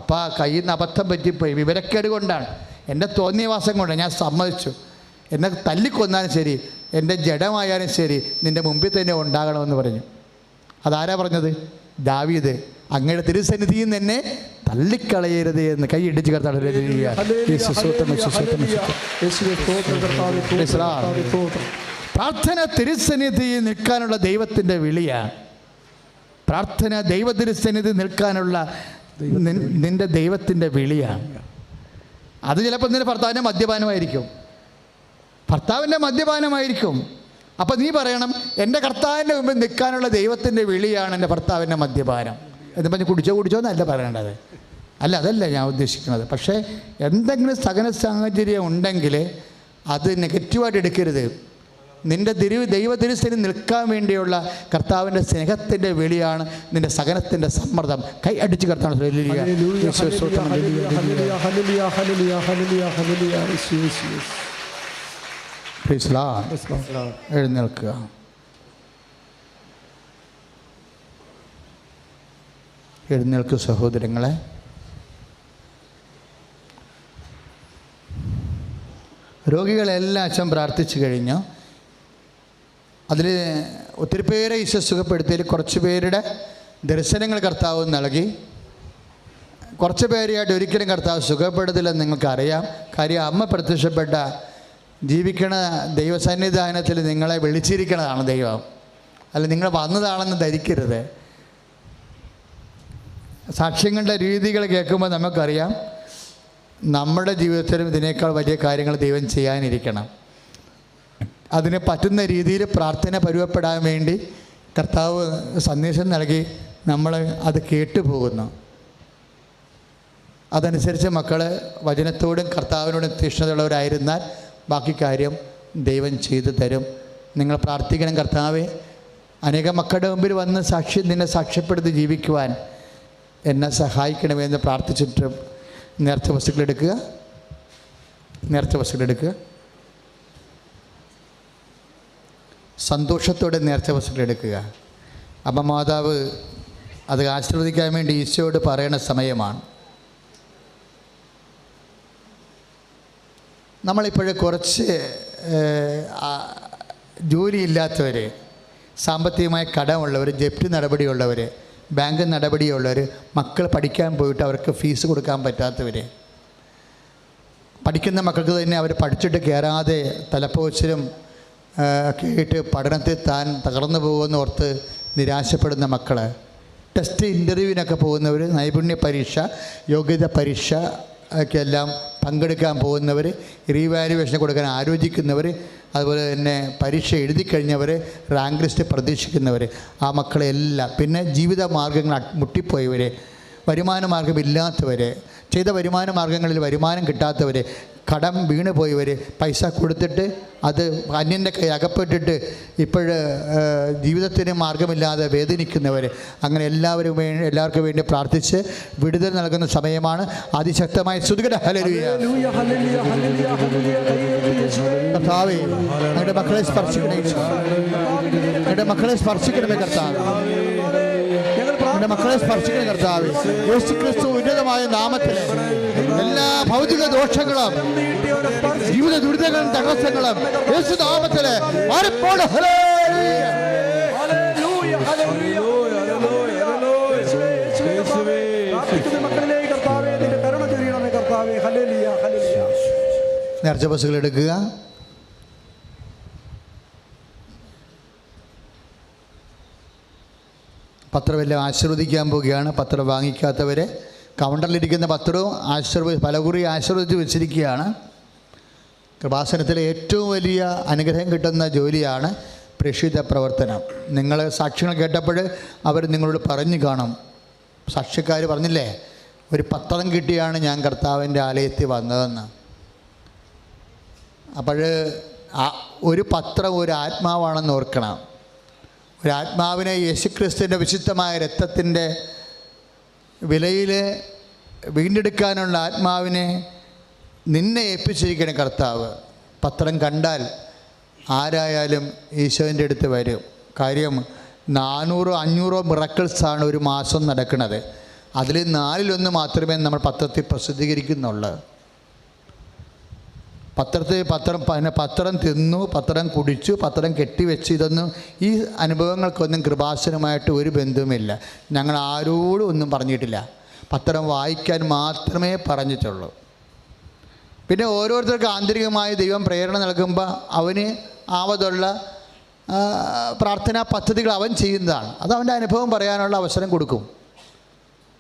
അപ്പോൾ കയ്യിൽ നിന്ന് അബദ്ധം പറ്റിപ്പോയി, വിവരക്കേട് കൊണ്ടാണ്, എൻ്റെ തോന്നിയവാസം കൊണ്ട് ഞാൻ സമ്മതിച്ചു, എന്നെ തല്ലിക്കൊന്നാലും ശരി, എൻ്റെ ജഡമായാലും ശരി, നിൻ്റെ മുമ്പിൽ തന്നെ ഉണ്ടാകണമെന്ന് പറഞ്ഞു. അതാരാ പറഞ്ഞത്? ദാവീദ്. അങ്ങയുടെ തിരുസന്നിധിയിൽ നിന്ന് എന്നെ തള്ളിക്കളയരുത് എന്ന് കൈയിടിച്ച് കർത്താവ്. പ്രാർത്ഥന തിരുസന്നിധിയിൽ നിൽക്കാനുള്ള ദൈവത്തിൻ്റെ വിളിയാണ്. പ്രാർത്ഥന ദൈവ തിരുസന്നിധി നിൽക്കാനുള്ള നിൻ്റെ ദൈവത്തിൻ്റെ വിളിയാണ്. അത് ചിലപ്പോൾ നിൻ്റെ ഭർത്താവിൻ്റെ മദ്യപാനമായിരിക്കും, ഭർത്താവിൻ്റെ മദ്യപാനമായിരിക്കും. അപ്പം നീ പറയണം എൻ്റെ കർത്താവിൻ്റെ മുമ്പിൽ നിൽക്കാനുള്ള ദൈവത്തിൻ്റെ വിളിയാണ് എൻ്റെ ഭർത്താവിൻ്റെ മദ്യപാനം എന്ന് പറഞ്ഞ് കുടിച്ചോ എന്നല്ല പറയേണ്ടത്, അല്ല, അതല്ല ഞാൻ ഉദ്ദേശിക്കുന്നത്. പക്ഷേ എന്തെങ്കിലും സകല സാഹചര്യം ഉണ്ടെങ്കിൽ അത് നെഗറ്റീവായിട്ട് എടുക്കരുത്. നിൻ്റെ ദൈവ തിരുസന്നിധിയിൽ നിൽക്കാൻ വേണ്ടിയുള്ള കർത്താവിൻ്റെ സ്നേഹത്തിൻ്റെ വിളിയാണ് നിൻ്റെ സകലത്തിൻ്റെ സമ്മർദ്ദം. കൈ അടിച്ച് കർത്താവ് എഴുന്നേൽക്കുക. എഴുന്നേൽക്കുക സഹോദരങ്ങളെ. രോഗികളെല്ലാം അച്ഛൻ പ്രാർത്ഥിച്ചു കഴിഞ്ഞു. അതിൽ ഒത്തിരി പേരെ ഈശോ സുഖപ്പെടുത്തിയതിൽ കുറച്ച് പേരുടെ ദർശനങ്ങൾ കർത്താവ് നൽകി. കുറച്ച് പേരെയായിട്ട് ഒരിക്കലും കർത്താവ് സുഖപ്പെടുത്തില്ലെന്ന് നിങ്ങൾക്കറിയാം. കാര്യം അമ്മ പ്രത്യക്ഷപ്പെട്ട ജീവിക്കണ ദൈവസന്നിധാനത്തിൽ നിങ്ങളെ വിളിച്ചിരിക്കണതാണ് ദൈവം, അല്ല നിങ്ങൾ വന്നതാണെന്ന് ധരിക്കരുത്. സാക്ഷ്യങ്ങളുടെ രീതികൾ കേൾക്കുമ്പോൾ നമുക്കറിയാം നമ്മുടെ ജീവിതത്തിലും ഇതിനേക്കാൾ വലിയ കാര്യങ്ങൾ ദൈവം ചെയ്യാനിരിക്കണം. അതിന് പറ്റുന്ന രീതിയിൽ പ്രാർത്ഥന പരുവപ്പെടാൻ വേണ്ടി കർത്താവ് സന്ദേശം നൽകി നമ്മൾ അത് കേട്ടുപോകുന്നു. അതനുസരിച്ച് മക്കൾ വചനത്തോടും കർത്താവിനോടും തീക്ഷ്ണതയുള്ളവരായിരുന്നാൽ ബാക്കി കാര്യം ദൈവം ചെയ്തു തരും. നിങ്ങൾ പ്രാർത്ഥിക്കണം, കർത്താവേ അനേകം മക്കളുടെ മുമ്പിൽ വന്ന് നിന്നെ സാക്ഷ്യപ്പെടുത്തി ജീവിക്കുവാൻ എന്നെ സഹായിക്കണമെന്ന് പ്രാർത്ഥിച്ചിട്ട് നേർച്ച വസ്തുക്കളെടുക്കുക. സന്തോഷത്തോടെ നേർച്ച വസ്തുക്കളെടുക്കുക. അപ്പം മാതാവ് അത് ആശീർവദിക്കാൻ വേണ്ടി ഈശോയോട് പറയണ സമയമാണ്. നമ്മളിപ്പോഴും കുറച്ച് ജോലിയില്ലാത്തവർ, സാമ്പത്തികമായ കടമുള്ളവർ, ജപ്തി നടപടിയുള്ളവർ, ബാങ്ക് നടപടിയുള്ളവർ, മക്കൾ പഠിക്കാൻ പോയിട്ട് അവർക്ക് ഫീസ് കൊടുക്കാൻ പറ്റാത്തവർ, പഠിക്കുന്ന മക്കൾക്ക് തന്നെ അവർ പഠിച്ചിട്ട് കയറാതെ തലപ്പോച്ചിലും ഒക്കെ ആയിട്ട് പഠനത്തിൽ താൻ തകർന്നു പോകുമെന്ന് ഓർത്ത് നിരാശപ്പെടുന്ന മക്കൾ, ടെസ്റ്റ് ഇൻ്റർവ്യൂവിനൊക്കെ പോകുന്നവർ, നൈപുണ്യ പരീക്ഷ, യോഗ്യത പരീക്ഷ ഒക്കെയെല്ലാം പങ്കെടുക്കാൻ പോകുന്നവർ, റീവാലുവേഷൻ കൊടുക്കാൻ ആലോചിക്കുന്നവർ, അതുപോലെ തന്നെ പരീക്ഷ എഴുതി കഴിഞ്ഞവർ, റാങ്ക് ലിസ്റ്റ് പ്രതീക്ഷിക്കുന്നവർ, ആ മക്കളെല്ലാം, പിന്നെ ജീവിത മാർഗ്ഗങ്ങൾ മുട്ടിപ്പോയവർ, വരുമാന മാർഗ്ഗമില്ലാത്തവർ, ചെയ്ത വരുമാന മാർഗ്ഗങ്ങളിൽ വരുമാനം കിട്ടാത്തവർ, കടം വീണ് പോയവർ, പൈസ കൊടുത്തിട്ട് അത് അന്യൻ്റെ കൈ അകപ്പെട്ടിട്ട് ഇപ്പോൾ ജീവിതത്തിന് മാർഗ്ഗമില്ലാതെ വേദനിക്കുന്നവർ, അങ്ങനെ എല്ലാവർക്കും വേണ്ടി പ്രാർത്ഥിച്ച് വിടുതൽ നൽകുന്ന സമയമാണ്. അതിശക്തമായ സ്തുതിക്കട്ടെ. ഹല്ലേലൂയ. കർത്താവേ, ഞങ്ങളുടെ മക്കളെ സ്പർശിക്കണേ, ഞങ്ങളുടെ മക്കളെ സ്പർശിക്കണമേ കർത്താവ്, ഞങ്ങളുടെ മക്കളെ സ്പർശിക്കണേ കർത്താവ്. യേശുക്രിസ്തു ഉന്നതമായ നാമത്തിൽ എല്ലാ ഭൗതിക ദോഷങ്ങളും ജീവിത ദുരിതങ്ങളും തടസ്സങ്ങളും യേശു നാമത്തിൽ മാറിപ്പോണ. നേർച്ച ബസ്സുകൾ എടുക്കുക. പത്രമെല്ലാം ആശീർവദിക്കാൻ പോവുകയാണ്. പത്രം വാങ്ങിക്കാത്തവരെ കൗണ്ടറിലിരിക്കുന്ന പത്രവും പലകുറി ആശീർവദിച്ച് വെച്ചിരിക്കുകയാണ്. കൃപാസനത്തിലെ ഏറ്റവും വലിയ അനുഗ്രഹം കിട്ടുന്ന ജോലിയാണ് പ്രേക്ഷിത പ്രവർത്തനം. നിങ്ങൾ സാക്ഷ്യങ്ങൾ കേട്ടപ്പോൾ അവർ നിങ്ങളോട് പറഞ്ഞു കാണും. സാക്ഷ്യക്കാർ പറഞ്ഞില്ലേ, ഒരു പത്രം കിട്ടിയാണ് ഞാൻ കർത്താവിൻ്റെ ആലയത്തിൽ വന്നതെന്ന്. അപ്പോൾ ഒരു പത്രം ഒരു ആത്മാവാണെന്ന് ഓർക്കണം. ഒരാത്മാവിനെ യേശുക്രിസ്തുവിൻ്റെ വിശുദ്ധമായ രക്തത്തിൻ്റെ വിലയിൽ വീണ്ടെടുക്കാനുള്ള ആത്മാവിനെ നിന്നെ ഏൽപ്പിച്ചിരിക്കണം കർത്താവ്. പത്രം കണ്ടാൽ ആരായാലും ഈശോൻ്റെ അടുത്ത് വരും. കാര്യം 400-500 മിറക്കിൾസാണ് ഒരു മാസം നടക്കുന്നത്. അതിൽ 4-1 മാത്രമേ നമ്മൾ പത്രത്തിൽ പ്രസിദ്ധീകരിക്കുന്നുള്ളൂ. പത്രം തിന്നു, പത്രം കുടിച്ചു, പത്രം കെട്ടിവെച്ച്, ഇതൊന്നും ഈ അനുഭവങ്ങൾക്കൊന്നും കൃപാസനമായിട്ട് ഒരു ബന്ധവുമില്ല. ഞങ്ങൾ ആരോടും ഒന്നും പറഞ്ഞിട്ടില്ല. പത്രം വായിക്കാൻ മാത്രമേ പറഞ്ഞിട്ടുള്ളൂ. പിന്നെ ഓരോരുത്തർക്ക് ആന്തരികമായി ദൈവം പ്രേരണ നൽകുമ്പോൾ അവന് ആവതുള്ള പ്രാർത്ഥനാ പദ്ധതികൾ അവൻ ചെയ്യുന്നതാണ്. അത് അവൻ്റെ അനുഭവം പറയാനുള്ള അവസരം കൊടുക്കും.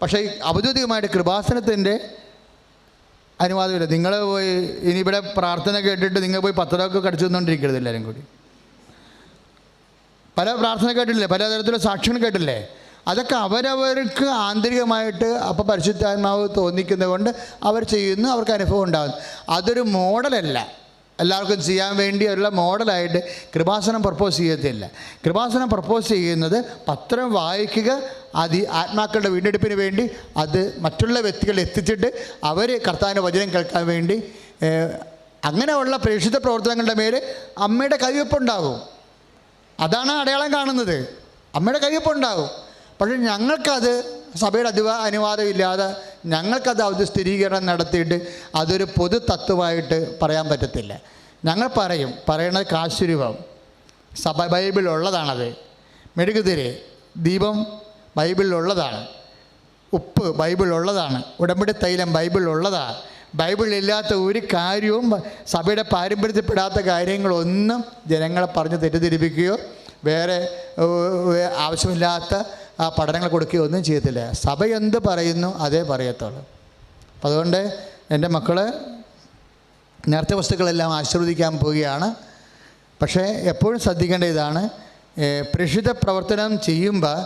പക്ഷേ ഔദ്യോഗികമായിട്ട് കൃപാസനത്തിൻ്റെ അനുവാദമില്ല. നിങ്ങൾ പോയി ഇനി ഇവിടെ പ്രാർത്ഥന കേട്ടിട്ട് നിങ്ങൾ പോയി പത്രമൊക്കെ കടിച്ചു തന്നുകൊണ്ടിരിക്കരുത്. എല്ലാവരും കൂടി പല പ്രാർത്ഥന കേട്ടില്ലേ, പല തരത്തിലുള്ള സാക്ഷ്യങ്ങൾ കേട്ടില്ലേ, അതൊക്കെ അവരവർക്ക് ആന്തരികമായിട്ട് അപ്പോൾ പരിശുദ്ധാത്മാവ് തോന്നിക്കുന്നത് കൊണ്ട് അവർ ചെയ്യുന്നു, അവർക്ക് അനുഭവം ഉണ്ടാകുന്നു. അതൊരു മോഡലല്ല, എല്ലാവർക്കും ചെയ്യാൻ വേണ്ടിയുള്ള മോഡലായിട്ട് കൃപാസനം പ്രപ്പോസ് ചെയ്യത്തില്ല. കൃപാസനം പ്രപ്പോസ് ചെയ്യുന്നത് പത്രം വായിക്കുക, ആത്മാക്കളുടെ വീണ്ടെടുപ്പിന് വേണ്ടി അത് മറ്റുള്ള വ്യക്തികളിൽ എത്തിച്ചിട്ട് അവർ കർത്താവിൻ്റെ വചനം കേൾക്കാൻ വേണ്ടി, അങ്ങനെയുള്ള പ്രേക്ഷിത പ്രവർത്തനങ്ങളുടെ മേൽ അമ്മയുടെ കയ്യൊപ്പുണ്ടാകും. അതാണ് അടയാളം കാണുന്നത്. അമ്മയുടെ കയ്യൊപ്പുണ്ടാകും. പക്ഷേ ഞങ്ങൾക്കത് സഭയുടെ അനുവാദം ഇല്ലാതെ ഞങ്ങൾക്കത് അത് സ്ഥിരീകരണം നടത്തിയിട്ട് അതൊരു പൊതു തത്വമായിട്ട് പറയാൻ പറ്റത്തില്ല. ഞങ്ങൾ പറയണത് കാശുരൂപം ബൈബിളിലുള്ളതാണത്. മെഴുകുതിരി ദീപം ബൈബിളിലുള്ളതാണ്. ഉപ്പ് ബൈബിളിലുള്ളതാണ്. ഉടമ്പടി തൈലം ബൈബിളിലുള്ളതാണ്. ബൈബിളിലില്ലാത്ത ഒരു കാര്യവും, സഭയുടെ പാരമ്പര്യത്തിൽപ്പെടാത്ത കാര്യങ്ങളൊന്നും ജനങ്ങളെ പറഞ്ഞ് തെറ്റിദ്ധരിപ്പിക്കുകയോ വേറെ ആവശ്യമില്ലാത്ത പഠനങ്ങൾ കൊടുക്കുകയോ ഒന്നും ചെയ്യത്തില്ല. സഭ എന്ത് പറയുന്നു അതേ പറയത്തുള്ളൂ. അപ്പം അതുകൊണ്ട് എൻ്റെ മക്കൾ നേർച്ച വസ്തുക്കളെല്ലാം ആശീർവദിക്കാൻ പോവുകയാണ്. പക്ഷേ എപ്പോഴും ശ്രദ്ധിക്കേണ്ട ഇതാണ്, പ്രേക്ഷിത പ്രവർത്തനം ചെയ്യുമ്പോൾ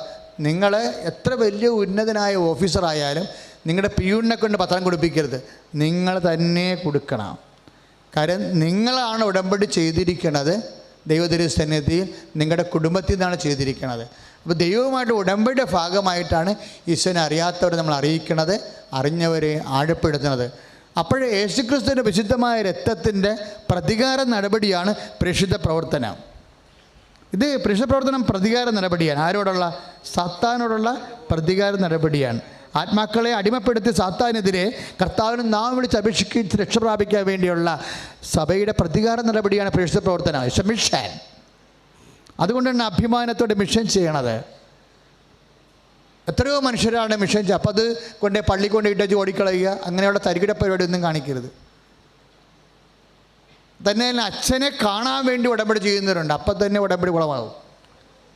നിങ്ങൾ എത്ര വലിയ ഉന്നതനായ ഓഫീസറായാലും നിങ്ങളുടെ പിയൂണിനെ കൊണ്ട് പത്രം കൊടുപ്പിക്കരുത്, നിങ്ങൾ തന്നെ കൊടുക്കണം. കാര്യം നിങ്ങളാണ് ഉടമ്പടി ചെയ്തിരിക്കുന്നത് ദൈവതിരുസന്നിധിയിൽ, നിങ്ങളുടെ കുടുംബത്തിൽ നിന്നാണ് ചെയ്തിരിക്കുന്നത്. അപ്പോൾ ദൈവവുമായിട്ട് ഉടമ്പടിയുടെ ഭാഗമായിട്ടാണ് ഈശോനെ അറിയാത്തവരെ നമ്മൾ അറിയിക്കുന്നത്, അറിഞ്ഞവരെ ആഴപ്പെടുത്തുന്നത്. അപ്പോഴേ യേശുക്രിസ്തുവിൻ്റെ വിശുദ്ധമായ രക്തത്തിൻ്റെ പ്രതികാര നടപടിയാണ് പ്രേക്ഷിത പ്രവർത്തനം. ഇത് പ്രേക്ഷിത പ്രവർത്തനം പ്രതികാര നടപടിയാണ്. ആരോടുള്ള? സാത്താനോടുള്ള പ്രതികാര നടപടിയാണ്. ആത്മാക്കളെ അടിമപ്പെടുത്തി സാത്താനെതിരെ കർത്താവിന് നാം വിളിച്ച് അപേക്ഷിച്ച് രക്ഷ പ്രാപിക്കാൻ വേണ്ടിയുള്ള സഭയുടെ പ്രതികാര നടപടിയാണ് പ്രേക്ഷിത പ്രവർത്തനം, മിഷൻ. അതുകൊണ്ടാണ് അഭിമാനത്തോടെ മിഷൻ ചെയ്യണത്. എത്രയോ മനുഷ്യരാണ് മിഷൻ ചെയ്യുക. അപ്പോൾ അത് കൊണ്ട് പള്ളി കൊണ്ട് ഇട്ടച്ച് ഓടിക്കളയുക, അങ്ങനെയുള്ള തരികിട പരിപാടി ഒന്നും കാണിക്കരുത്. തന്നെ അച്ഛനെ കാണാൻ വേണ്ടി ഉടമ്പടി ചെയ്യുന്നവരുണ്ട്, അപ്പം തന്നെ ഉടമ്പടി കുളമാകും.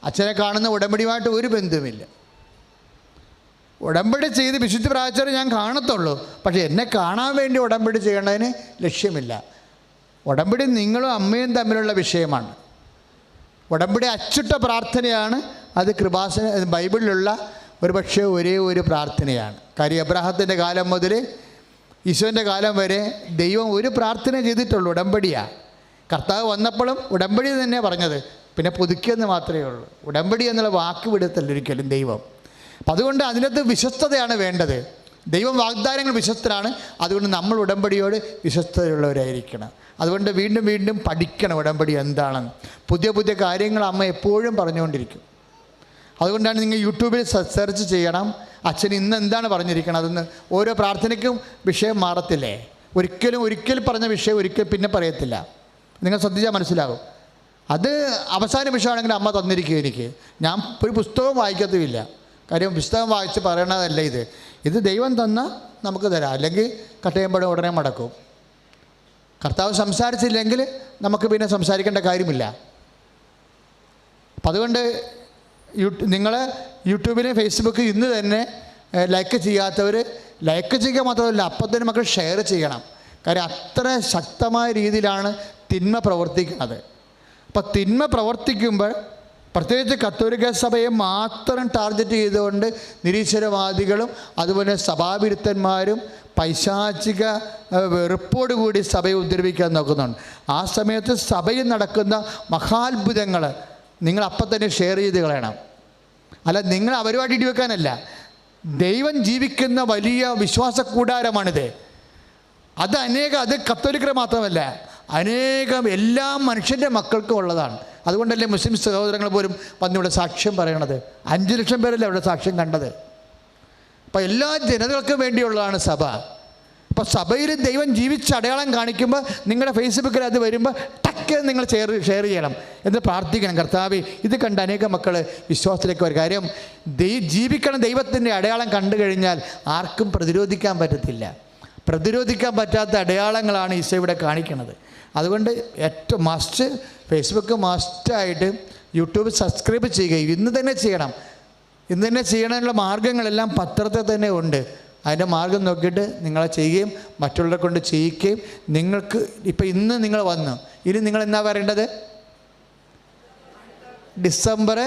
അച്ഛനെ കാണുന്ന ഉടമ്പടിയുമായിട്ട് ഒരു ബന്ധവുമില്ല. ഉടമ്പടി ചെയ്ത് വിശുദ്ധി പ്രാപിച്ചവരെ ഞാൻ കാണത്തുള്ളൂ, പക്ഷേ എന്നെ കാണാൻ വേണ്ടി ഉടമ്പടി ചെയ്യേണ്ടതിന് ലക്ഷ്യമില്ല. ഉടമ്പടി നിങ്ങളും അമ്മയും തമ്മിലുള്ള വിഷയമാണ്. ഉടമ്പടി അച്ചുട്ട പ്രാർത്ഥനയാണ്. അത് ബൈബിളിലുള്ള ഒരുപക്ഷെ ഒരേ ഒരു പ്രാർത്ഥനയാണ്. കാര്യം എബ്രാഹത്തിൻ്റെ കാലം മുതൽ ഈശോൻ്റെ കാലം വരെ ദൈവം ഒരു പ്രാർത്ഥന ചെയ്തിട്ടുള്ളൂ, ഉടമ്പടിയാണ്. കർത്താവ് വന്നപ്പോഴും ഉടമ്പടി തന്നെ പറഞ്ഞത്, പിന്നെ പുതുക്കിയെന്ന് മാത്രമേ ഉള്ളൂ. ഉടമ്പടി എന്നുള്ള വാക്ക് വിടത്തില്ല ഒരിക്കലും ദൈവം. അപ്പം അതുകൊണ്ട് അതിനകത്ത് വിശ്വസ്തതയാണ് വേണ്ടത്. ദൈവം വാഗ്ദാനങ്ങൾ വിശ്വസ്തനാണ്. അതുകൊണ്ട് നമ്മൾ ഉടമ്പടിയോട് വിശ്വസ്തതയുള്ളവരായിരിക്കണം. അതുകൊണ്ട് വീണ്ടും വീണ്ടും പഠിക്കണം ഉടമ്പടി എന്താണെന്ന്. പുതിയ പുതിയ കാര്യങ്ങൾ അമ്മ എപ്പോഴും പറഞ്ഞുകൊണ്ടിരിക്കും. അതുകൊണ്ടാണ് നിങ്ങൾ യൂട്യൂബിൽ സെർച്ച് ചെയ്യണം, അച്ഛൻ ഇന്ന് എന്താണ് പറഞ്ഞിരിക്കണം. അതൊന്ന് ഓരോ പ്രാർത്ഥനയ്ക്കും വിഷയം മാറത്തില്ലേ. ഒരിക്കലും പറഞ്ഞ വിഷയം ഒരിക്കൽ പിന്നെ പറയത്തില്ല. നിങ്ങൾ ശ്രദ്ധിച്ചാൽ മനസ്സിലാകും. അത് അവസാന വിഷയമാണെങ്കിൽ അമ്മ തന്നിരിക്കും എനിക്ക്. ഞാൻ ഒരു പുസ്തകം വായിക്കത്തുമില്ല. കാര്യം പുസ്തകം വായിച്ച് പറയണതല്ല ഇത് ദൈവം തന്ന നമുക്ക് തരാം. അല്ലെങ്കിൽ കട്ടയുമ്പോഴും ഉടനെ മടക്കും. കർത്താവ് സംസാരിച്ചില്ലെങ്കിൽ നമുക്ക് പിന്നെ സംസാരിക്കേണ്ട കാര്യമില്ല. അപ്പം അതുകൊണ്ട് നിങ്ങൾ യൂട്യൂബിലും ഫേസ്ബുക്ക് ഇന്ന് തന്നെ ലൈക്ക് ചെയ്യാത്തവർ ലൈക്ക് ചെയ്യുക മാത്രമല്ല, അപ്പം തന്നെ മക്കൾ ഷെയർ ചെയ്യണം. കാര്യം അത്ര ശക്തമായ രീതിയിലാണ് തിന്മ പ്രവർത്തിക്കുന്നത്. അപ്പം തിന്മ പ്രവർത്തിക്കുമ്പോൾ പ്രത്യേകിച്ച് കത്തോലിക്ക സഭയെ മാത്രം ടാർഗറ്റ് ചെയ്തുകൊണ്ട് നിരീശ്വരവാദികളും അതുപോലെ സഭാവിരുദ്ധന്മാരും പൈശാചിക വെറുപ്പോടുകൂടി സഭയെ ഉദ്ധരിപ്പിക്കാൻ നോക്കുന്നുണ്ട്. ആ സമയത്ത് സഭയിൽ നടക്കുന്ന മഹാത്ഭുതങ്ങൾ നിങ്ങൾ അപ്പം തന്നെ ഷെയർ ചെയ്ത് കളയണം. അല്ല, നിങ്ങൾ അവരുമായിട്ട് ഇടിവെക്കാനല്ല. ദൈവം ജീവിക്കുന്ന വലിയ വിശ്വാസ കൂടാരമാണിത്. അത് കത്തോലിക്കർ മാത്രമല്ല, അനേകം എല്ലാ മനുഷ്യൻ്റെ മക്കൾക്കും ഉള്ളതാണ്. അതുകൊണ്ടല്ലേ മുസ്ലിം സഹോദരങ്ങൾ പോലും വന്നിവിടെ സാക്ഷ്യം പറയണത്. 5 ലക്ഷം പേരല്ലേ അവിടെ സാക്ഷ്യം കണ്ടത്. അപ്പോൾ എല്ലാ ജനതകൾക്കും വേണ്ടിയുള്ളതാണ് സഭ. അപ്പോൾ സഭയിൽ ദൈവം ജീവിച്ച അടയാളം കാണിക്കുമ്പോൾ നിങ്ങളുടെ ഫേസ്ബുക്കിൽ അത് വരുമ്പോൾ ടക്ക് നിങ്ങൾ ഷെയർ ചെയ്യണം എന്ന് പ്രാർത്ഥിക്കണം. കർത്താവേ, ഇത് കണ്ട് അനേകം മക്കൾ വിശ്വാസത്തിലേക്ക് വരും. കാര്യം ജീവിക്കണം ദൈവത്തിൻ്റെ അടയാളം കണ്ടു കഴിഞ്ഞാൽ ആർക്കും പ്രതിരോധിക്കാൻ പറ്റത്തില്ല. പ്രതിരോധിക്കാൻ പറ്റാത്ത അടയാളങ്ങളാണ് ഈശോ ഇവിടെ കാണിക്കുന്നത്. അതുകൊണ്ട് ഏറ്റവും മസ്റ്റ് ഫേസ്ബുക്ക് മസ്റ്റായിട്ട് യൂട്യൂബ് സബ്സ്ക്രൈബ് ചെയ്യുക. ഇന്ന് തന്നെ ചെയ്യണം. ഇന്ന് തന്നെ ചെയ്യണതിനുള്ള മാർഗ്ഗങ്ങളെല്ലാം പത്രത്തിൽ തന്നെ ഉണ്ട്. അതിൻ്റെ മാർഗം നോക്കിയിട്ട് നിങ്ങളെ ചെയ്യുകയും മറ്റുള്ളവരെ കൊണ്ട് ചെയ്യിക്കുകയും നിങ്ങൾക്ക് ഇപ്പം ഇന്ന് നിങ്ങൾ വന്നു, ഇനി നിങ്ങൾ എന്നാ പറയേണ്ടത്? ഡിസംബർ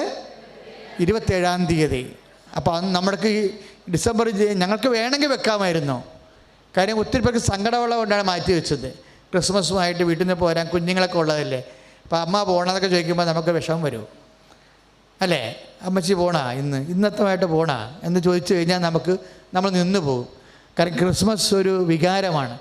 27. അപ്പോൾ നമ്മൾക്ക് ഈ ഡിസംബർ ഞങ്ങൾക്ക് വേണമെങ്കിൽ വെക്കാമായിരുന്നു. കാര്യം ഒത്തിരി പേർക്ക് സങ്കടമുള്ളത് കൊണ്ടാണ് മാറ്റി വെച്ചത്. ക്രിസ്മസുമായിട്ട് വീട്ടിൽ നിന്ന് പോരാൻ കുഞ്ഞുങ്ങളൊക്കെ ഉള്ളതല്ലേ. അപ്പോൾ അമ്മ പോകണമെന്നൊക്കെ ചോദിക്കുമ്പോൾ നമുക്ക് വിഷമം വരും അല്ലേ. അമ്മച്ചി പോണാ ഇന്നത്തമായിട്ട് പോണാ എന്ന് ചോദിച്ചു കഴിഞ്ഞാൽ നമ്മൾ നിന്ന് പോകും. കാരണം ക്രിസ്മസ് ഒരു വികാരമാണ്.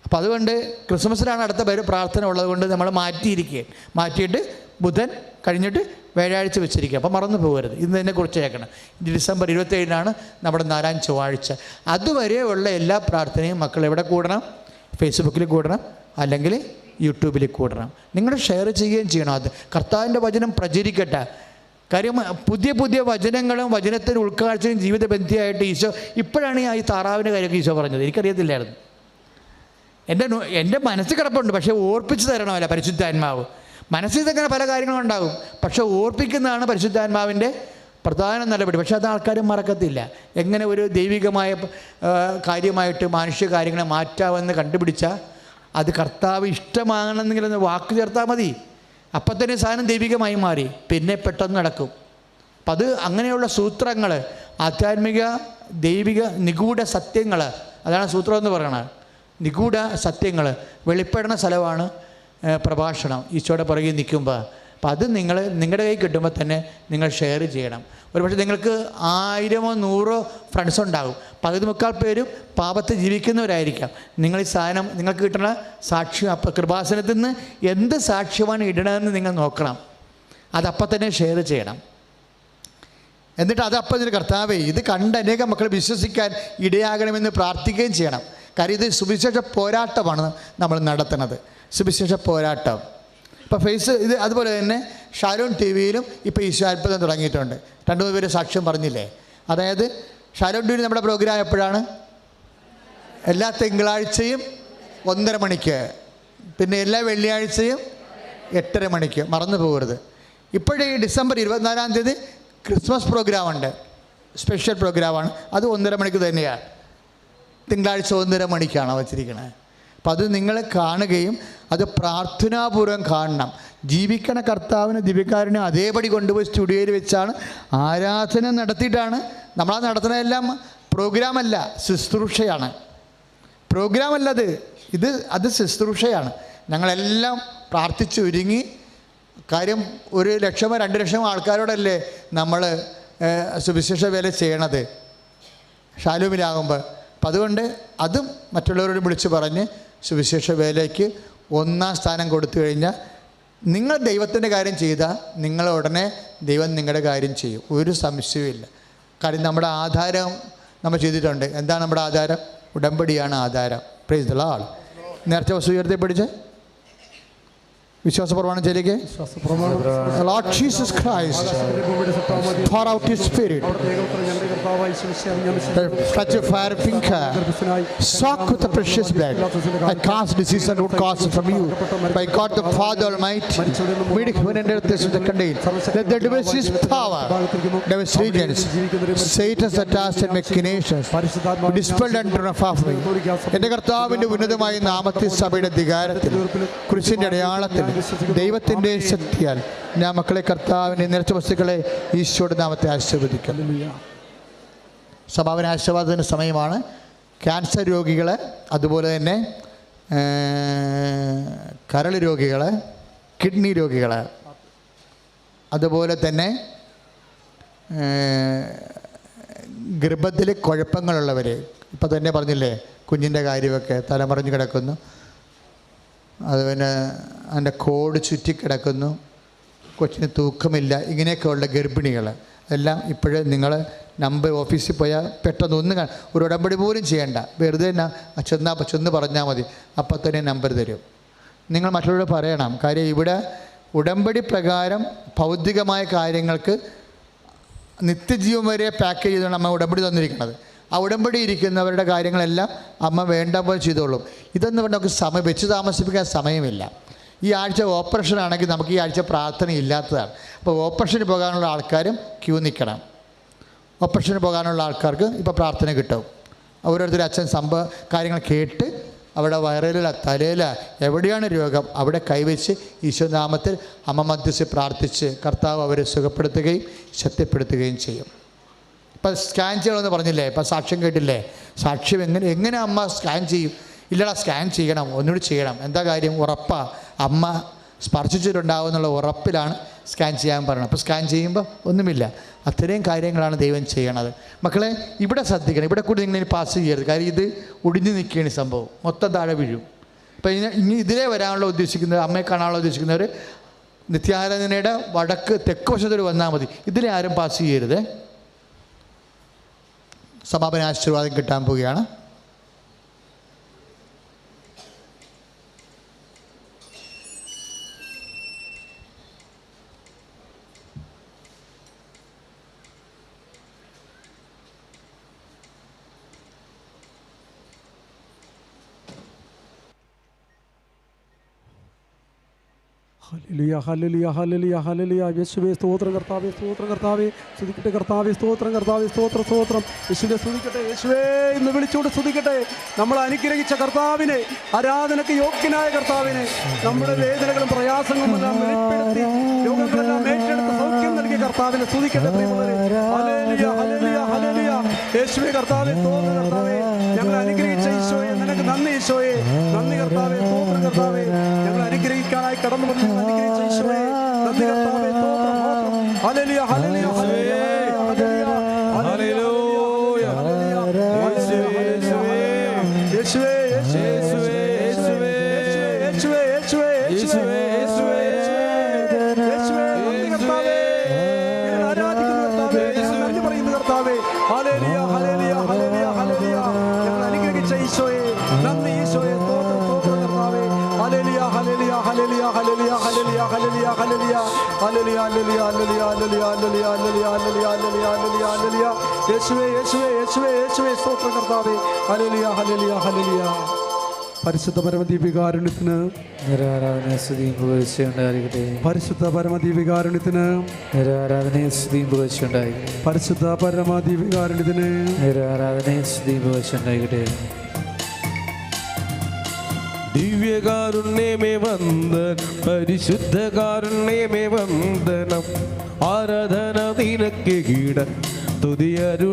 അപ്പോൾ അതുകൊണ്ട് ക്രിസ്മസിലാണ് അടുത്ത പ്രാർത്ഥന ഉള്ളത് കൊണ്ട് നമ്മൾ മാറ്റിയിട്ട് ബുധൻ കഴിഞ്ഞിട്ട് വ്യാഴാഴ്ച വെച്ചിരിക്കുക. അപ്പോൾ മറന്നു പോകരുത്. ഇന്ന് തന്നെ കുറിച്ച് കേൾക്കണം. ഡിസംബർ 27 നമ്മുടെ 4ാം ചൊവ്വാഴ്ച. അതുവരെയുള്ള എല്ലാ പ്രാർത്ഥനയും മക്കൾ എവിടെ കൂടണം? ഫേസ്ബുക്കിൽ കൂടണം, അല്ലെങ്കിൽ യൂട്യൂബിൽ കൂടണം. നിങ്ങൾ ഷെയർ ചെയ്യുകയും ചെയ്യണം. അത് കർത്താവിൻ്റെ വചനം പ്രചരിക്കട്ടെ. കാര്യം പുതിയ വചനങ്ങളും വചനത്തിൻ്റെ ഉൾക്കാഴ്ചയും ജീവിതബന്ധിയായിട്ട് ഈശോ ഇപ്പോഴാണ് ഈ താറാവിൻ്റെ കാര്യമൊക്കെ ഈശോ പറഞ്ഞത്. എനിക്കറിയത്തില്ലായിരുന്നു. എൻ്റെ മനസ്സിൽ കിടപ്പുണ്ട്, പക്ഷേ ഓർപ്പിച്ച് തരണമല്ല പരിശുദ്ധാത്മാവ്. മനസ്സിൽ തന്നെ പല കാര്യങ്ങളുണ്ടാകും, പക്ഷേ ഓർപ്പിക്കുന്നതാണ് പരിശുദ്ധാത്മാവിൻ്റെ പ്രധാന നടപടി. പക്ഷേ അത് ആൾക്കാർ മറക്കത്തില്ല. എങ്ങനെ ഒരു ദൈവികമായ കാര്യമായിട്ട് മാനുഷ്യ കാര്യങ്ങളെ മാറ്റാമെന്ന് കണ്ടുപിടിച്ചാൽ അത് കർത്താവ് ഇഷ്ടമാകണമെന്നെങ്കിലൊന്ന് വാക്ക് ചേർത്താൽ മതി. അപ്പം തന്നെ സാധനം ദൈവികമായി മാറി, പിന്നെ പെട്ടെന്ന് നടക്കും. അപ്പം അത് അങ്ങനെയുള്ള സൂത്രങ്ങൾ, ആധ്യാത്മിക ദൈവിക നിഗൂഢ സത്യങ്ങൾ, അതാണ് സൂത്രം എന്ന് പറയുന്നത്. നിഗൂഢ സത്യങ്ങൾ വെളിപ്പെടുന്ന സ്ഥലമാണ് പ്രഭാഷണം, ഈശോയുടെ പുറകിൽ നിൽക്കുമ്പോൾ. അപ്പം അത് നിങ്ങളുടെ കയ്യിൽ കിട്ടുമ്പോൾ തന്നെ നിങ്ങൾ ഷെയർ ചെയ്യണം. ഒരുപക്ഷെ നിങ്ങൾക്ക് 1000 100 ഫ്രണ്ട്സ് ഉണ്ടാകും, 3/4 പേരും പാപത്തെ ജീവിക്കുന്നവരായിരിക്കാം. നിങ്ങൾ ഈ സാധനം നിങ്ങൾക്ക് കിട്ടുന്ന സാക്ഷ്യം, അപ്പം കൃപാസനത്തിൽ നിന്ന് എന്ത് സാക്ഷ്യമാണ് ഇടണമെന്ന് നിങ്ങൾ നോക്കണം. അതപ്പം തന്നെ ഷെയർ ചെയ്യണം. എന്നിട്ട് അതപ്പം ഇതിന് കർത്താവേ ഇത് കണ്ട് അനേകം മക്കൾ വിശ്വസിക്കാൻ ഇടയാകണമെന്ന് പ്രാർത്ഥിക്കുകയും ചെയ്യണം. കാര്യം ഇത് സുവിശേഷ പോരാട്ടമാണ് നമ്മൾ നടത്തുന്നത്, സുവിശേഷ പോരാട്ടം. ഇപ്പോൾ ഇത് അതുപോലെ തന്നെ ഷാരോൺ ടി വിയിലും ഇപ്പോൾ ഈശോ അത്ഭുതം തുടങ്ങിയിട്ടുണ്ട്. 2-3 പേര് സാക്ഷ്യം പറഞ്ഞില്ലേ. അതായത് ഷാരോൺ ടി വി നമ്മുടെ പ്രോഗ്രാം എപ്പോഴാണ്? എല്ലാ തിങ്കളാഴ്ചയും 1:30 മണിക്ക്, പിന്നെ എല്ലാ വെള്ളിയാഴ്ചയും 8:30 മണിക്ക്, മറന്നു പോകരുത്. ഇപ്പോഴേ ഈ ഡിസംബർ 24-ാം തീയതി ക്രിസ്മസ് പ്രോഗ്രാമുണ്ട്, സ്പെഷ്യൽ പ്രോഗ്രാമാണ്. അത് 1:30 മണിക്ക് തന്നെയാണ്, തിങ്കളാഴ്ച 1:30 മണിക്കാണ് വച്ചിരിക്കുന്നത്. അപ്പം അത് നിങ്ങൾ കാണുകയും അത് പ്രാർത്ഥനാപൂർവ്വം കാണണം. ജീവിക്കണ കർത്താവിന് ദിവ്യകാരുണ്യം അതേപടി കൊണ്ടുപോയി സ്റ്റുഡിയോയിൽ വെച്ചാണ് ആരാധന നടത്തിയിട്ടാണ്. നമ്മളാ നടത്തുന്നതെല്ലാം പ്രോഗ്രാമല്ല, ശുശ്രൂഷയാണ്. പ്രോഗ്രാമല്ലത്, അത് ശുശ്രൂഷയാണ്. ഞങ്ങളെല്ലാം പ്രാർത്ഥിച്ച് ഒരുങ്ങി, കാര്യം 1 ലക്ഷമോ 2 ലക്ഷമോ ആൾക്കാരോടല്ലേ നമ്മൾ സുവിശേഷ വേല ചെയ്യണത് ഷാലൂമിലാകുമ്പോൾ. അപ്പം അതുകൊണ്ട് അതും മറ്റുള്ളവരോട് വിളിച്ച് പറഞ്ഞ് സുവിശേഷ വേലയ്ക്ക് 1-ാം സ്ഥാനം കൊടുത്തു കഴിഞ്ഞാൽ നിങ്ങൾ ദൈവത്തിൻ്റെ കാര്യം ചെയ്താൽ നിങ്ങൾ ഉടനെ ദൈവം നിങ്ങളുടെ കാര്യം ചെയ്യും, ഒരു സംശയവുമില്ല. കാര്യം നമ്മുടെ ആധാരം നമ്മൾ ചെയ്തിട്ടുണ്ട്. എന്താണ് നമ്മുടെ ആധാരം? ഉടമ്പടിയാണ് ആധാരം. Price the Lord. നേരത്തെ വസ്തു ഉയർത്തി പിടിച്ച് വിശ്വാസ പ്രമാണം ചെയ്യിലേക്ക്. Lord Jesus Christ, pour out His Spirit, touch your fire finger, soak with the precious blood, and cast disease and root cause from you. By God the Father Almighty, made heaven and earth this with the contain. Let the devil's power, devil's regions, Satan's attacks and machinations, be dispelled under the far from me. എൻ്റെ കർത്താവിൻ്റെ ഉന്നതമായ നാമത്തിൽ സഭയുടെ അധികാരത്തിൽ കുരിശിൻ്റെ അടയാളത്തിൽ ദൈവത്തിൻ്റെ ശക്തിയാൽ ഞാൻ മക്കളെ കർത്താവിൻ്റെ നിറച്ച വസ്തുക്കളെ ഈശോയുടെ നാമത്തെ ആശീർവദിക്കാം. സമാപന ആശീർവാദത്തിൻ്റെ സമയമാണ്. ക്യാൻസർ രോഗികൾ, അതുപോലെ തന്നെ കരൾ രോഗികൾ, കിഡ്നി രോഗികൾ, അതുപോലെ തന്നെ ഗർഭത്തിൽ കുഴപ്പങ്ങളുള്ളവർ, ഇപ്പം തന്നെ പറഞ്ഞില്ലേ കുഞ്ഞിൻ്റെ കാര്യമൊക്കെ തലമറിഞ്ഞ് കിടക്കുന്നു, അത് പിന്നെ അതിൻ്റെ കോട് ചുറ്റിക്കിടക്കുന്നു, കൊച്ചിന് തൂക്കമില്ല, ഇങ്ങനെയൊക്കെയുള്ള ഗർഭിണികൾ എല്ലാം ഇപ്പോഴേ നിങ്ങൾ നമ്പർ ഓഫീസിൽ പോയാൽ പെട്ടെന്ന് ഒരു ഉടമ്പടി പോലും ചെയ്യേണ്ട, വെറുതെ ചെന്ന് പറഞ്ഞാൽ മതി, അപ്പം തന്നെ നമ്പർ തരും. നിങ്ങൾ മറ്റുള്ളവരോട് പറയണം. കാര്യം ഇവിടെ ഉടമ്പടി പ്രകാരം ഭൗതികമായ കാര്യങ്ങൾക്ക് നിത്യജീവൻ വരെ പാക്കേജ് ചെയ്തുകൊണ്ട് അമ്മ ഉടമ്പടി തന്നിരിക്കുന്നത്. ആ ഉടമ്പടി ഇരിക്കുന്നവരുടെ കാര്യങ്ങളെല്ലാം അമ്മ വേണ്ട പോലെ ചെയ്തോളും. ഇതെന്ന് പറഞ്ഞാൽ നമുക്ക് വെച്ച് താമസിപ്പിക്കാൻ സമയമില്ല. ഈ ആഴ്ച ഓപ്പറേഷൻ ആണെങ്കിൽ നമുക്ക് ഈ ആഴ്ച പ്രാർത്ഥന ഇല്ലാത്തതാണ്. അപ്പോൾ ഓപ്പറേഷന് പോകാനുള്ള ആൾക്കാരും ക്യൂ നിൽക്കണം. ഓപ്പറേഷന് പോകാനുള്ള ആൾക്കാർക്ക് ഇപ്പോൾ പ്രാർത്ഥന കിട്ടും. ഓരോരുത്തരും അച്ഛൻ കാര്യങ്ങൾ കേട്ട് അവിടെ വയറില തലയില എവിടെയാണ് രോഗം അവിടെ കൈവച്ച് ഈശോനാമത്തിൽ അമ്മ മധ്യസ്ഥ പ്രാർത്ഥിച്ച് കർത്താവ് അവരെ സുഖപ്പെടുത്തുകയും ശക്തിപ്പെടുത്തുകയും ചെയ്യും. ഇപ്പം സ്കാൻ ചെയ്യണമെന്ന് പറഞ്ഞില്ലേ, ഇപ്പം സാക്ഷ്യം കേട്ടില്ലേ, സാക്ഷ്യം എങ്ങനെ അമ്മ സ്കാൻ ചെയ്യും? ഇല്ലടാ, സ്കാൻ ചെയ്യണം, ഒന്നുകൂടി ചെയ്യണം. എന്താ കാര്യം? ഉറപ്പാണ്, അമ്മ സ്പർശിച്ചിട്ടുണ്ടാവും എന്നുള്ള ഉറപ്പിലാണ് സ്കാൻ ചെയ്യാൻ പറയുന്നത്. അപ്പോൾ സ്കാൻ ചെയ്യുമ്പോൾ ഒന്നുമില്ല. അത്രയും കാര്യങ്ങളാണ് ദൈവം ചെയ്യണത്. മക്കളെ ഇവിടെ ശ്രദ്ധിക്കണം, ഇവിടെ കൂടി നിങ്ങൾ പാസ് ചെയ്യരുത്. കാര്യം ഇത് ഒടിഞ്ഞു നിൽക്കുകയാണ് സംഭവം, മൊത്തം താഴെ വീഴും. അപ്പം ഇനി ഇതിലേ വരാനുള്ള ഉദ്ദേശിക്കുന്നവർ, അമ്മയെ കാണാനുള്ള ഉദ്ദേശിക്കുന്നവർ നിത്യാരാധനയുടെ തെക്ക് വശത്തോട് വന്നാൽ മതി. ഇതിലെ ആരും പാസ് ചെയ്യരുത്. സമാപന ആശീർവാദം കിട്ടാൻ പോവുകയാണ്. Hallelujah hallelujah hallelujah hallelujah. യേശുവേ സ്തോത്രം കർത്താവേ, സ്തോത്രം കർത്താവേ, സ്തുതിക്കട്ടെ കർത്താവേ, സ്തോത്രം കർത്താവേ, സ്തോത്രം. യേശുവേ സ്തുതിക്കട്ടെ, യേശുവേ എന്ന് വിളിച്ചുകൊണ്ട് സ്തുതിക്കട്ടെ. നമ്മൾ അനുഗ്രഹിച്ച കർത്താവിനെ, ആരാധനയ്ക്ക് യോഗ്യനായ കർത്താവിനെ, നമ്മുടെ വേദനകളും പ്രയാസങ്ങളും എല്ലാം വെളിപ്പെടുത്തി സുഖപ്പെടുത്തി രോഗങ്ങളെല്ലാം ഏറ്റെടുത്ത് സൗഖ്യം നൽകിയ കർത്താവിനെ സ്തുതിക്കട്ടെ പ്രിയമുള്ളവരെ. Hallelujah, hallelujah, hallelujah. യേശുവേ കർത്താവേ, സ്തോത്രം കർത്താവേ. ഞങ്ങളെ അനുഗ്രഹിച്ച ഈശോയെ നിനക്ക് നന്ദി ഈശോയെ. നന്ദി കർത്താവേ, സ്തോത്രം കർത്താവേ. ഞങ്ങളെ അനുഗ്രഹിക്കാനായി കടന്നു വന്ന് അനുഗ്രഹിച്ച ഈശോയെ നന്ദി കർത്താവേ, സ്തോത്രം, സ്തോത്രം. Hallelujah, hallelujah, hallelujah, hallelujah, hallelujah, hallelujah. യേശുവേ, യേശുവേ, യേശുവേ, യേശുവേ, യേശുവേ, യേശുവേ, യേശുവേ, യേശുവേ, യേശുവേ, നന്ദി കർത്താവേ. ഞങ്ങൾ ആരാധിക്കുന്നു കർത്താവേ. ഞങ്ങൾ നന്ദി പറയുന്നു കർത്താവേ. Hallelujah, hallelujah, hallelujah, hallelujah. ഞങ്ങൾ അനുഗ്രഹിച്ച ഈശോയെ നന്ദി ഈശോയെ, സ്തോത്രം, സ്തോത്രം കർത്താവേ. Hallelujah, hallelujah, hallelujah, hallelujah, hallelujah, hallelujah, hallelujah, hallelujah, hallelujah, hallelujah, hallelujah, hallelujah, hallelujah, hallelujah, hallelujah, hallelujah. യേശുവേ, യേശുവേ, യേശുവേ, യേശുവേ, സ്തോത്രം കർത്താവേ. Hallelujah, hallelujah, hallelujah. പരിശുദ്ധ പരമദീപികാരുണ്യത്തിന് നിരാരാധനയും സ്തുതിയും പുകഴ്ചയുണ്ടായിരിക്കട്ടെ. പരിശുദ്ധ പരമദീപികാരുണ്യത്തിന് നിരാരാധനയും സ്തുതിയും പുകഴ്ചയുണ്ടായിരിക്കട്ടെ. പരിശുദ്ധ പരമദീപികാരുണ്യത്തിന് നിരാരാധനയും സ്തുതിയും പുകഴ്ചയുണ്ടായിരിക്കട്ടെ. ദിവ്യകാരുണ്യമേ വന്ദനം, പരിശുദ്ധ കാരുണ്യമേ വന്ദനം. ആരാധന നിനക്ക് കീട തുതിയരുൾ